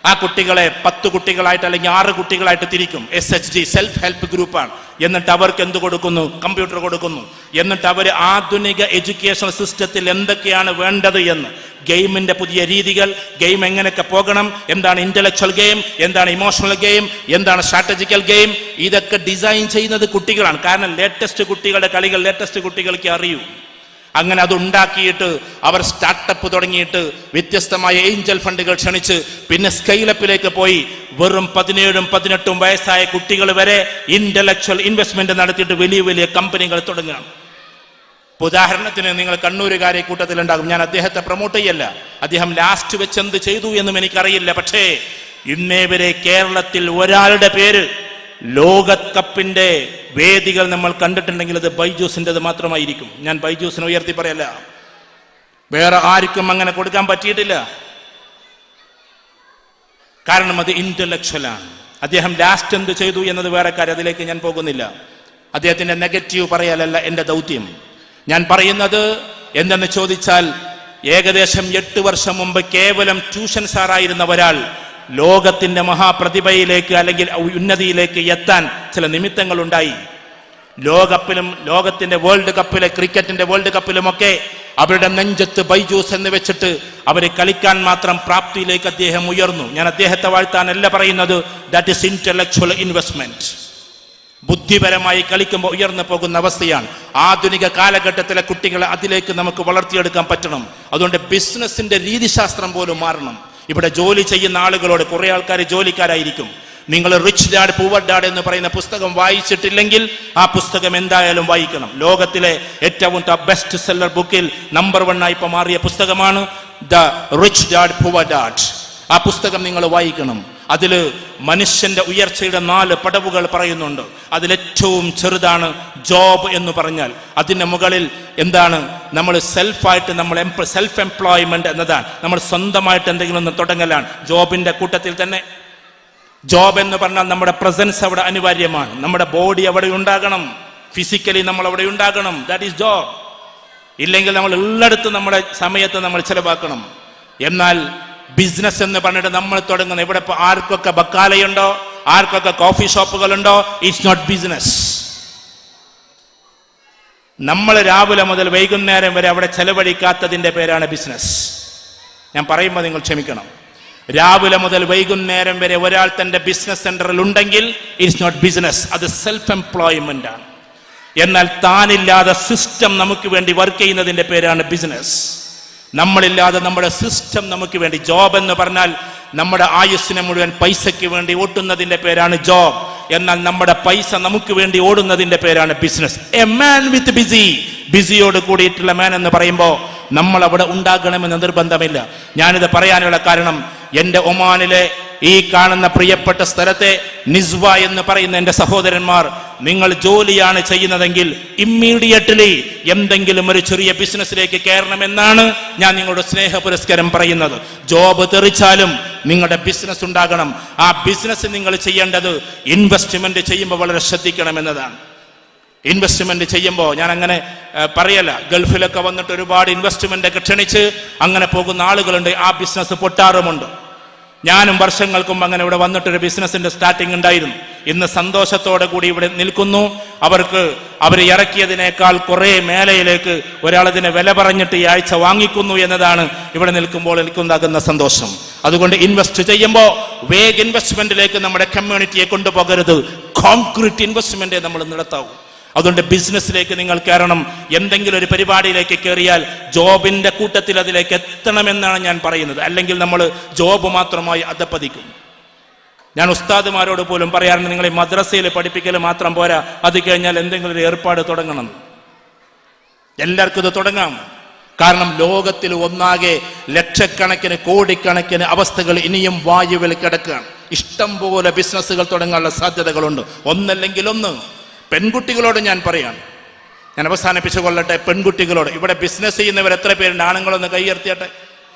ആ കുട്ടികളെ 10 കുട്ടികളായിട്ട് അല്ലെങ്കിൽ 6 കുട്ടികളായിട്ട് തിരിക്കും. SHG സെൽഫ് ഹെൽപ്പ് ഗ്രൂപ്പാണ്. എന്നിട്ട് അവർക്ക് എന്ത് കൊടുക്കുന്നു? കമ്പ്യൂട്ടർ കൊടുക്കുന്നു. എന്നിട്ട് അവർ ആധുനിക എഡ്യൂക്കേഷൻ സിസ്റ്റത്തിൽ എന്തൊക്കെയാണ് വേണ്ടത് എന്ന്, ഗെയിമിന്റെ പുതിയ രീതികൾ, ഗെയിം എങ്ങനെയൊക്കെ പോകണം, എന്താണ് ഇന്റലക്ച്വൽ ഗെയിം, എന്താണ് ഇമോഷണൽ ഗെയിം, എന്താണ് സ്ട്രാറ്റജിക്കൽ ഗെയിം, ഇതൊക്കെ ഡിസൈൻ ചെയ്യുന്നത് കുട്ടികളാണ്. കാരണം ലേറ്റസ്റ്റ് കുട്ടികളുടെ കളികൾ ലേറ്റസ്റ്റ് കുട്ടികൾക്ക് അറിയൂ. അങ്ങനെ അതുണ്ടാക്കിയിട്ട് അവർ സ്റ്റാർട്ടപ്പ് തുടങ്ങിയിട്ട് വ്യത്യസ്തമായ ഏഞ്ചൽ ഫണ്ടുകൾ ക്ഷണിച്ച് പിന്നെ സ്കെയിലപ്പിലേക്ക് പോയി വെറും 17ഉം 18ഉം വയസ്സായ കുട്ടികൾ വരെ ഇന്റലക്ച്വൽ ഇൻവെസ്റ്റ്മെന്റ് നടത്തിയിട്ട് വലിയ വലിയ കമ്പനികൾ തുടങ്ങുകയാണ്. ഉദാഹരണത്തിന് നിങ്ങൾ കണ്ണൂരുകാരെ കൂട്ടത്തിലുണ്ടാകും. ഞാൻ അദ്ദേഹത്തെ പ്രൊമോട്ട് ചെയ്യല്ല, അദ്ദേഹം ലാസ്റ്റ് വെച്ച് എന്ത് ചെയ്തു എന്നും എനിക്കറിയില്ല. പക്ഷേ ഇന്നേ വരെ കേരളത്തിൽ ഒരാളുടെ പേര് ലോകകപ്പിന്റെ വേദികൾ നമ്മൾ കണ്ടിട്ടുണ്ടെങ്കിൽ അത് ബൈജൂസിൻ്റെത് മാത്രമായിരിക്കും. ഞാൻ ബൈജൂസിനെ ഉയർത്തി പറയല്ല, വേറെ ആർക്കും അങ്ങനെ കൊടുക്കാൻ പറ്റിയിട്ടില്ല. കാരണം അത് ഇന്റലക്ച്വലാണ്. അദ്ദേഹം ലാസ്റ്റ് എന്ത് ചെയ്തു എന്നത് വേറെ കാര്യം, അതിലേക്ക് ഞാൻ പോകുന്നില്ല. അദ്ദേഹത്തിന്റെ നെഗറ്റീവ് പറയാലല്ല എന്റെ ദൗത്യം. ഞാൻ പറയുന്നത് എന്തെന്ന് ചോദിച്ചാൽ, ഏകദേശം 8 വർഷം മുമ്പ് കേവലം ട്യൂഷൻ സാറായിരുന്ന ഒരാൾ ലോകത്തിന്റെ മഹാപ്രതിഭയിലേക്ക് അല്ലെങ്കിൽ ഉന്നതിയിലേക്ക് എത്താൻ ചില നിമിത്തങ്ങൾ ഉണ്ടായി. ലോകകപ്പിലും ലോകത്തിന്റെ വേൾഡ് കപ്പിലെ ക്രിക്കറ്റിന്റെ വേൾഡ് കപ്പിലുമൊക്കെ അവരുടെ നെഞ്ചത്ത് ബൈജൂസ് എന്ന് വെച്ചിട്ട് അവരെ കളിക്കാൻ മാത്രം പ്രാപ്തിയിലേക്ക് അദ്ദേഹം ഉയർന്നു. ഞാൻ അദ്ദേഹത്തെ വാഴ്ത്താനല്ല പറയുന്നത്. That is intellectual investment. ബുദ്ധിപരമായി കളിക്കുമ്പോൾ ഉയർന്നു പോകുന്ന അവസ്ഥയാണ്. ആധുനിക കാലഘട്ടത്തിലെ കുട്ടികളെ അതിലേക്ക് നമുക്ക് വളർത്തിയെടുക്കാൻ പറ്റണം. അതുകൊണ്ട് ബിസിനസിന്റെ രീതിശാസ്ത്രം പോലും മാറണം. ഇവിടെ ജോലി ചെയ്യുന്ന ആളുകളോട്, കുറെ ആൾക്കാർ ജോലിക്കാരായിരിക്കും, നിങ്ങൾ റിച്ച് ഡാഡ് പൂവർ ഡാഡ് എന്ന് പറയുന്ന പുസ്തകം വായിച്ചിട്ടില്ലെങ്കിൽ ആ പുസ്തകം എന്തായാലും വായിക്കണം. ലോകത്തിലെ ഏറ്റവും ബെസ്റ്റ് സെല്ലർ ബുക്കിൽ നമ്പർ 1 ഇപ്പൊ മാറിയ പുസ്തകമാണ് the rich dad poor dad. ആ പുസ്തകം നിങ്ങൾ വായിക്കണം. അതില് മനുഷ്യന്റെ ഉയർച്ചയുടെ 4 പടവുകൾ പറയുന്നുണ്ട്. അതിലേറ്റവും ചെറുതാണ് ജോബ് എന്ന് പറഞ്ഞാൽ. അതിന്റെ മുകളിൽ എന്താണ്? നമ്മൾ സെൽഫായിട്ട് സെൽഫ് എംപ്ലോയ്മെന്റ് എന്നതാണ്. നമ്മൾ സ്വന്തമായിട്ട് എന്തെങ്കിലും ഒന്ന് തുടങ്ങലാണ്. ജോബിന്റെ കൂട്ടത്തിൽ തന്നെ ജോബ് എന്ന് പറഞ്ഞാൽ നമ്മുടെ പ്രസൻസ് അവിടെ അനിവാര്യമാണ്. നമ്മുടെ ബോഡി അവിടെ ഉണ്ടാകണം, ഫിസിക്കലി നമ്മൾ അവിടെ ഉണ്ടാകണം. That is job. ഇല്ലെങ്കിൽ നമ്മൾ ഉള്ളിടത്ത് നമ്മുടെ സമയത്ത് നമ്മൾ ചെലവാക്കണം. എന്നാൽ ബിസിനസ് എന്ന് പറഞ്ഞിട്ട് നമ്മൾ തുടങ്ങുന്ന, ഇവിടെ ഇപ്പോൾ ആർക്കൊക്കെ ബക്കാലയുണ്ടോ, ആർക്കൊക്കെ കോഫി ഷോപ്പുകളുണ്ടോ, ഇറ്റ്സ് നോട്ട് ബിസിനസ്. നമ്മൾ രാവിലെ മുതൽ വൈകുന്നേരം വരെ അവിടെ ചെലവഴിക്കാത്തതിന്റെ പേരാണ് ബിസിനസ്. ഞാൻ പറയുമ്പോൾ നിങ്ങൾ ക്ഷമിക്കണം. രാവിലെ മുതൽ വൈകുന്നേരം വരെ ഒരാൾ തന്റെ ബിസിനസ് സെന്ററിൽ ഉണ്ടെങ്കിൽ ഇറ്റ്സ് നോട്ട് ബിസിനസ്, അത് സെൽഫ് എംപ്ലോയ്മെന്റ് ആണ്. എന്നാൽ താനില്ലാതെ സിസ്റ്റം നമുക്ക് വേണ്ടി വർക്ക് ചെയ്യുന്നതിന്റെ പേരാണ് ബിസിനസ്. നമ്മളില്ലാതെ നമ്മുടെ സിസ്റ്റം നമുക്ക് വേണ്ടി, ജോബ് എന്ന് പറഞ്ഞാൽ നമ്മുടെ ആയുസ്സിനെ മുഴുവൻ പൈസയ്ക്ക് വേണ്ടി ഓട്ടുന്നതിന്റെ പേരാണ് ജോബ്. എന്നാൽ നമ്മുടെ പൈസ നമുക്ക് വേണ്ടി ഓടുന്നതിന്റെ പേരാണ് ബിസിനസ്. എ മാൻ വിത്ത് ബിസിയോട് കൂടിയിട്ടുള്ള മാൻ എന്ന് പറയുമ്പോൾ നമ്മൾ അവിടെ ഉണ്ടാകണമെന്ന് നിർബന്ധമില്ല. ഞാനിത് പറയാനുള്ള കാരണം, എന്റെ ഒമാനിലെ ഈ കാണുന്ന പ്രിയപ്പെട്ട സ്ഥലത്തെ നിസ്വ എന്ന് പറയുന്ന എന്റെ സഹോദരന്മാർ, നിങ്ങൾ ജോലിയാണ് ചെയ്യുന്നതെങ്കിൽ ഇമ്മീഡിയറ്റ്ലി എന്തെങ്കിലും ഒരു ചെറിയ ബിസിനസ്സിലേക്ക് കയറണമെന്നാണ് ഞാൻ നിങ്ങളുടെ സ്നേഹ പുരസ്കാരം പറയുന്നത്. ജോബ് തെറിച്ചാലും നിങ്ങളുടെ ബിസിനസ് ഉണ്ടാകണം. ആ ബിസിനസ് നിങ്ങൾ ചെയ്യേണ്ടത് ഇൻവെസ്റ്റ്മെന്റ് ചെയ്യുമ്പോൾ വളരെ ശ്രദ്ധിക്കണം എന്നതാണ്. ഇൻവെസ്റ്റ്മെന്റ് ചെയ്യുമ്പോൾ ഞാൻ അങ്ങനെ പറയല, ഗൾഫിലൊക്കെ വന്നിട്ട് ഒരുപാട് ഇൻവെസ്റ്റ്മെന്റ് ഒക്കെ ക്ഷണിച്ച് അങ്ങനെ പോകുന്ന ആളുകളുണ്ട്. ആ ബിസിനസ് പൊട്ടാറുമുണ്ട്. ഞാനും വർഷങ്ങൾക്ക് മുമ്പ് അങ്ങനെ ഇവിടെ വന്നിട്ടൊരു ബിസിനസിന്റെ സ്റ്റാർട്ടിങ് ഉണ്ടായിരുന്നു. ഇന്ന് സന്തോഷത്തോടെ കൂടി ഇവിടെ നിൽക്കുന്നു. അവർ ഇറക്കിയതിനേക്കാൾ കുറെ മേലയിലേക്ക് ഒരാളതിനെ വില പറഞ്ഞിട്ട് ഈ ആഴ്ച വാങ്ങിക്കുന്നു എന്നതാണ് ഇവിടെ നിൽക്കുമ്പോൾ എനിക്കുണ്ടാകുന്ന സന്തോഷം. അതുകൊണ്ട് ഇൻവെസ്റ്റ് ചെയ്യുമ്പോൾ വേഗ് ഇൻവെസ്റ്റ്മെന്റിലേക്ക് നമ്മുടെ കമ്മ്യൂണിറ്റിയെ കൊണ്ടുപോകരുത്. കോൺക്രീറ്റ് ഇൻവെസ്റ്റ്മെന്റ് നമ്മൾ നടത്താവൂ. അതുകൊണ്ട് ബിസിനസ്സിലേക്ക് നിങ്ങൾ കയറണം. എന്തെങ്കിലും ഒരു പരിപാടിയിലേക്ക് കയറിയാൽ ജോബിന്റെ കൂട്ടത്തിൽ അതിലേക്ക് എത്തണമെന്നാണ് ഞാൻ പറയുന്നത്. അല്ലെങ്കിൽ നമ്മൾ ജോബ് മാത്രമായി അധപ്പതിക്കും. ഞാൻ ഉസ്താദുമാരോട് പോലും പറയാറുണ്ട്, നിങ്ങൾ ഈ മദ്രസയിൽ പഠിപ്പിക്കൽ മാത്രം പോരാ, അത് കഴിഞ്ഞാൽ എന്തെങ്കിലും ഒരു ഏർപ്പാട് തുടങ്ങണം. എല്ലാവർക്കും ഇത് തുടങ്ങാം. കാരണം ലോകത്തിൽ ഒന്നാകെ ലക്ഷക്കണക്കിന് കോടിക്കണക്കിന് അവസ്ഥകൾ ഇനിയും വായുവിൽ കിടക്കുകയാണ്. ഇഷ്ടം പോലെ ബിസിനസ്സുകൾ തുടങ്ങാനുള്ള സാധ്യതകളുണ്ട്. ഒന്നല്ലെങ്കിൽ ഒന്ന്. പെൺകുട്ടികളോട് ഞാൻ പറയാണ്, ഞാൻ അവസാനിപ്പിച്ചു കൊള്ളട്ടെ. പെൺകുട്ടികളോട്, ഇവിടെ ബിസിനസ് ചെയ്യുന്നവർ എത്ര പേരുണ്ട്? ആണുങ്ങളൊന്ന് കൈയർത്തിയട്ടെ.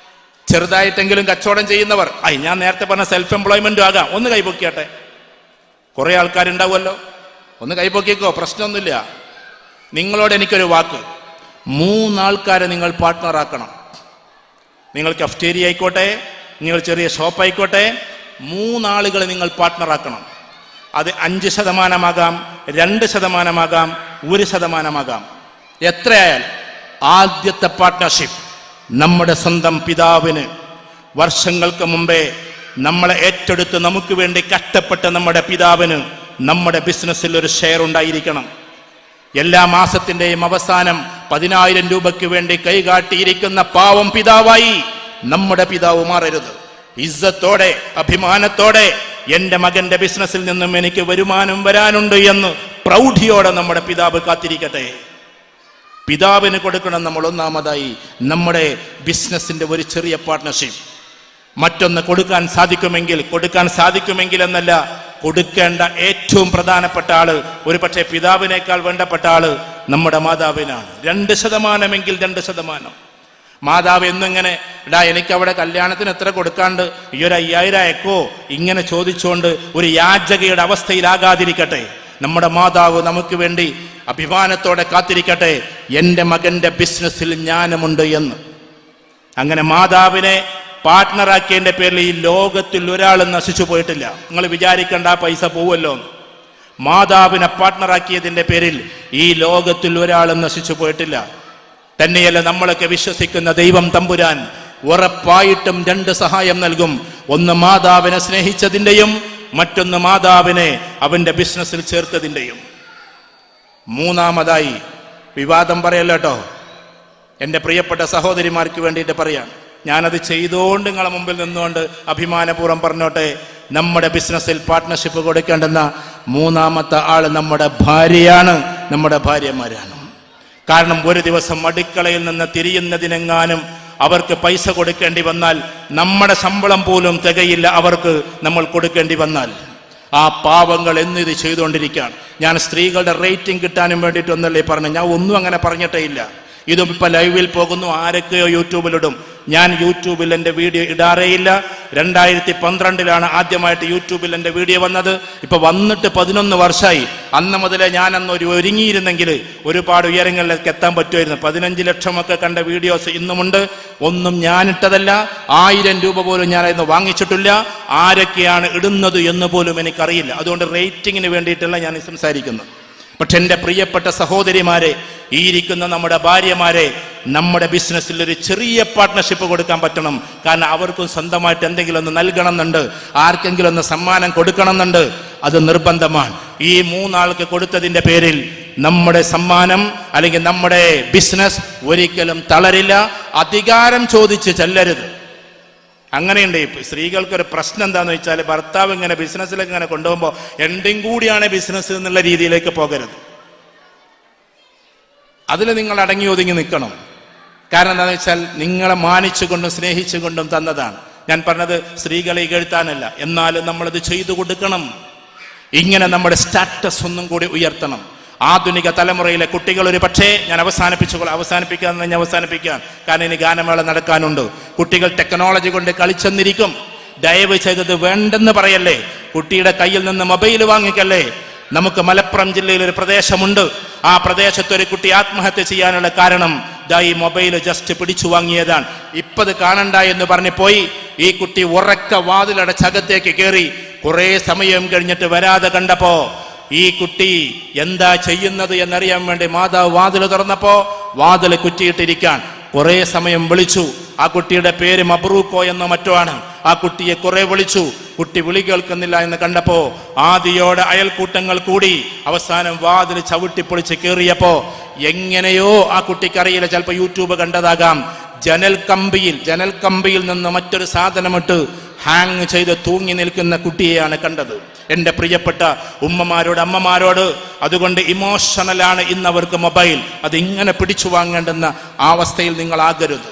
ചെറുതായിട്ടെങ്കിലും കച്ചവടം ചെയ്യുന്നവർ, ഞാൻ നേരത്തെ പറഞ്ഞ സെൽഫ് എംപ്ലോയ്മെന്റും ആകാം, ഒന്ന് കൈപൊക്കിയാട്ടെ. കുറെ ആൾക്കാരുണ്ടാവുമല്ലോ, ഒന്ന് കൈപൊക്കിക്കോ, പ്രശ്നമൊന്നുമില്ല. നിങ്ങളോട് എനിക്കൊരു വാക്ക്, 3 ആൾക്കാരെ നിങ്ങൾ പാർട്ട്ണറാക്കണം. നിങ്ങൾ കഫ്റ്റേരിയ ആയിക്കോട്ടെ, നിങ്ങൾ ചെറിയ ഷോപ്പ് ആയിക്കോട്ടെ, 3 ആളുകളെ നിങ്ങൾ പാർട്ട്ണറാക്കണം. അത് 5% 2% 1% എത്രയായാലും. ആദ്യത്തെ പാർട്ട്ണർഷിപ്പ് നമ്മുടെ സ്വന്തം പിതാവിന് വർഷങ്ങൾക്ക് മുമ്പേ നമ്മളെ ഏറ്റെടുത്ത് നമുക്ക് വേണ്ടി കഷ്ടപ്പെട്ട നമ്മുടെ പിതാവിന് നമ്മുടെ ബിസിനസ്സിൽ ഒരു ഷെയർ ഉണ്ടായിരിക്കണം. എല്ലാ മാസത്തിന്റെയും അവസാനം 10,000 രൂപയ്ക്ക് വേണ്ടി കൈകാട്ടിയിരിക്കുന്ന പാവം പിതാവായി നമ്മുടെ പിതാവ് മാറരുത്. ഇസ്സത്തോടെ, അഭിമാനത്തോടെ എന്റെ മകന്റെ ബിസിനസ്സിൽ നിന്നും എനിക്ക് വരുമാനം വരാനുണ്ട് എന്ന് പ്രൗഢിയോടെ നമ്മുടെ പിതാവ് കാത്തിരിക്കട്ടെ. പിതാവിന് കൊടുക്കണം നമ്മൾ ഒന്നാമതായി നമ്മുടെ ബിസിനസിന്റെ ഒരു ചെറിയ പാർട്ട്ണർഷിപ്പ്. മറ്റൊന്ന് കൊടുക്കാൻ സാധിക്കുമെങ്കിൽ എന്നല്ല, കൊടുക്കേണ്ട ഏറ്റവും പ്രധാനപ്പെട്ട ആള്, ഒരു പക്ഷേ പിതാവിനേക്കാൾ വേണ്ടപ്പെട്ട ആള് നമ്മുടെ മാതാവിനാണ്. 2% 2%. മാതാവ് എന്നിങ്ങനെ, എനിക്ക് അവിടെ കല്യാണത്തിന് എത്ര കൊടുക്കാണ്ട്, ഈ ഒരു 5,000 അയക്കോ, ഇങ്ങനെ ചോദിച്ചുകൊണ്ട് ഒരു യാചകയുടെ അവസ്ഥയിലാകാതിരിക്കട്ടെ. നമ്മുടെ മാതാവ് നമുക്ക് വേണ്ടി അഭിമാനത്തോടെ കാത്തിരിക്കട്ടെ, എൻ്റെ മകന്റെ ബിസിനസ്സിൽ ജ്ഞാനമുണ്ട് എന്ന്. അങ്ങനെ മാതാവിനെ പാർട്ട്ണറാക്കിയതിന്റെ പേരിൽ ഈ ലോകത്തിൽ ഒരാൾ നശിച്ചു പോയിട്ടില്ല. നിങ്ങൾ വിചാരിക്കേണ്ട ആ പൈസ പോവല്ലോ. മാതാവിനെ പാർട്ട്ണറാക്കിയതിന്റെ പേരിൽ ഈ ലോകത്തിൽ ഒരാൾ നശിച്ചു പോയിട്ടില്ല. തന്നെയല്ല, നമ്മളൊക്കെ വിശ്വസിക്കുന്ന ദൈവം തമ്പുരാൻ ഉറപ്പായിട്ടും 2 സഹായം നൽകും. ഒന്ന് മാതാവിനെ സ്നേഹിച്ചതിൻ്റെയും മറ്റൊന്ന് മാതാവിനെ അവന്റെ ബിസിനസ്സിൽ ചേർത്തതിൻ്റെയും. 3-ാമതായി, വിവാദം പറയല്ലോ കേട്ടോ, എൻ്റെ പ്രിയപ്പെട്ട സഹോദരിമാർക്ക് വേണ്ടിയിട്ട് പറയാം. ഞാനത് ചെയ്തുകൊണ്ട് നിങ്ങളെ മുമ്പിൽ നിന്നുകൊണ്ട് അഭിമാനപൂർവ്വം പറഞ്ഞോട്ടെ, നമ്മുടെ ബിസിനസ്സിൽ പാർട്ട്ണർഷിപ്പ് കൊടുക്കേണ്ടുന്ന 3-ാമത്തെ ആള് നമ്മുടെ ഭാര്യയാണ്, നമ്മുടെ ഭാര്യമാരാണ്. കാരണം ഒരു ദിവസം അടുക്കളയിൽ നിന്ന് തിരിയുന്നതിനെങ്ങാനും അവർക്ക് പൈസ കൊടുക്കേണ്ടി വന്നാൽ, നമ്മുടെ ശമ്പളം പോലും തികയില്ല അവർക്ക് നമ്മൾ കൊടുക്കേണ്ടി വന്നാൽ, ആ പാവങ്ങൾ എന്നിത് ചെയ്തുകൊണ്ടിരിക്കുകയാണ്. ഞാൻ സ്ത്രീകളുടെ റേറ്റിംഗ് കിട്ടാനും വേണ്ടിയിട്ടൊന്നല്ലേ പറഞ്ഞു, ഞാൻ ഒന്നും അങ്ങനെ പറഞ്ഞിട്ടേ ഇല്ല. ഇതും ഇപ്പൊ ലൈവിൽ പോകുന്നു, ആരൊക്കെയോ യൂട്യൂബിലിടും. ഞാൻ യൂട്യൂബിൽ എൻ്റെ വീഡിയോ ഇടാറേയില്ല. 2012 ആദ്യമായിട്ട് യൂട്യൂബിൽ എൻ്റെ വീഡിയോ വന്നത്. ഇപ്പൊ വന്നിട്ട് 11 വർഷമായി. അന്ന് മുതലേ ഞാനന്ന് ഒരുങ്ങിയിരുന്നെങ്കിൽ ഒരുപാട് ഉയരങ്ങളിലേക്ക് എത്താൻ പറ്റുമായിരുന്നു. 15 ലക്ഷമൊക്കെ കണ്ട വീഡിയോസ് ഇന്നുമുണ്ട്. ഒന്നും ഞാനിട്ടതല്ല, 1000 രൂപ പോലും ഞാനതിന് വാങ്ങിച്ചിട്ടില്ല. ആരൊക്കെയാണ് ഇടുന്നത് എന്ന് പോലും എനിക്കറിയില്ല. അതുകൊണ്ട് റേറ്റിങ്ങിന് വേണ്ടിയിട്ടല്ല ഞാൻ സംസാരിക്കുന്നത്. പക്ഷെ എൻ്റെ പ്രിയപ്പെട്ട സഹോദരിമാരെ, ഈ ഇരിക്കുന്ന നമ്മുടെ ഭാര്യമാരെ, നമ്മുടെ ബിസിനസ്സിൽ ഒരു ചെറിയ പാർട്ട്ണർഷിപ്പ് കൊടുക്കാൻ പറ്റണം. കാരണം അവർക്കും സ്വന്തമായിട്ട് എന്തെങ്കിലും ഒന്ന് നൽകണം എന്നുണ്ട്, ആർക്കെങ്കിലും ഒന്ന് സമ്മാനം കൊടുക്കണം എന്നുണ്ട്. അത് നിർബന്ധമാണ്. ഈ 3 ആൾക്ക് കൊടുത്തതിന്റെ പേരിൽ നമ്മുടെ സമ്മാനം അല്ലെങ്കിൽ നമ്മുടെ ബിസിനസ് ഒരിക്കലും തളരില്ല. അധികാരം ചോദിച്ച് ചെല്ലരുത്. അങ്ങനെയുണ്ട്. സ്ത്രീകൾക്കൊരു പ്രശ്നം എന്താന്ന് വെച്ചാൽ, ഭർത്താവ് ഇങ്ങനെ ബിസിനസ്സിലേക്ക് ഇങ്ങനെ കൊണ്ടുപോകുമ്പോൾ എന്തും കൂടിയാണ് ബിസിനസ് എന്നുള്ള രീതിയിലേക്ക് പോകരുത്. അതിൽ നിങ്ങൾ അടങ്ങി ഒതുങ്ങി നിൽക്കണം. കാരണം എന്താണെന്ന് വെച്ചാൽ, നിങ്ങളെ മാനിച്ചുകൊണ്ടും സ്നേഹിച്ചുകൊണ്ടും തന്നതാണ്. ഞാൻ പറഞ്ഞത് സ്ത്രീകളെ ഇകഴ്ത്താനല്ല, എന്നാലും നമ്മളത് ചെയ്തു കൊടുക്കണം. ഇങ്ങനെ നമ്മുടെ സ്റ്റാറ്റസ് ഒന്നും കൂടി ഉയർത്തണം. ആധുനിക തലമുറയിലെ കുട്ടികൾ ഒരു പക്ഷേ, ഞാൻ അവസാനിപ്പിക്കാൻ കാരണം ഇനി ഗാനമേള നടക്കാനുണ്ട്. കുട്ടികൾ ടെക്നോളജി കൊണ്ട് കളിച്ചെന്നിരിക്കും. ദയവ് ചെയ്തത് വേണ്ടെന്ന് പറയല്ലേ. കുട്ടിയുടെ കയ്യിൽ നിന്ന് മൊബൈൽ വാങ്ങിക്കല്ലേ. നമുക്ക് മലപ്പുറം ജില്ലയിൽ ഒരു പ്രദേശമുണ്ട്. ആ പ്രദേശത്ത് ഒരു കുട്ടി ആത്മഹത്യ ചെയ്യാനുള്ള കാരണം ഈ മൊബൈൽ ജസ്റ്റ് പിടിച്ചു വാങ്ങിയതാണ്. ഇപ്പത് കാണണ്ട എന്ന് പറഞ്ഞു പോയി. ഈ കുട്ടി ഉറക്ക വാതിലടച്ചകത്തേക്ക് കയറി. കുറെ സമയം കഴിഞ്ഞിട്ട് വരാതെ കണ്ടപ്പോ ഈ കുട്ടി എന്താ ചെയ്യുന്നത് എന്നറിയാൻ വേണ്ടി മാതാവ് വാതിൽ തുറന്നപ്പോ വാതിൽ കുറ്റിയിട്ടിരിക്കാൻ. കുറെ സമയം വിളിച്ചു. ആ കുട്ടിയുടെ പേര് മബ്രൂക്കോ എന്നോ മറ്റോ ആണ്. ആ കുട്ടിയെ കുറെ വിളിച്ചു. കുട്ടി വിളി കേൾക്കുന്നില്ല എന്ന് കണ്ടപ്പോ ആദിയോടെ അയൽക്കൂട്ടങ്ങൾ കൂടി അവസാനം വാതിൽ ചവിട്ടിപ്പൊളിച്ച് കയറിയപ്പോ എങ്ങനെയോ ആ കുട്ടിക്കറിയില്ല, ചിലപ്പോ യൂട്യൂബ് കണ്ടതാകാം, ജനൽ കമ്പിയിൽ നിന്ന് മറ്റൊരു സാധനമിട്ട് ഹാങ് ചെയ്ത് തൂങ്ങി നിൽക്കുന്ന കുട്ടിയെയാണ് കണ്ടത്. എൻ്റെ പ്രിയപ്പെട്ട ഉമ്മമാരോട്, അമ്മമാരോട്, അതുകൊണ്ട് ഇമോഷണലാണ് ഇന്നവർക്ക് മൊബൈൽ. അതിങ്ങനെ പിടിച്ചു വാങ്ങേണ്ടുന്ന ആ അവസ്ഥയിൽ നിങ്ങൾ ആകരുത്.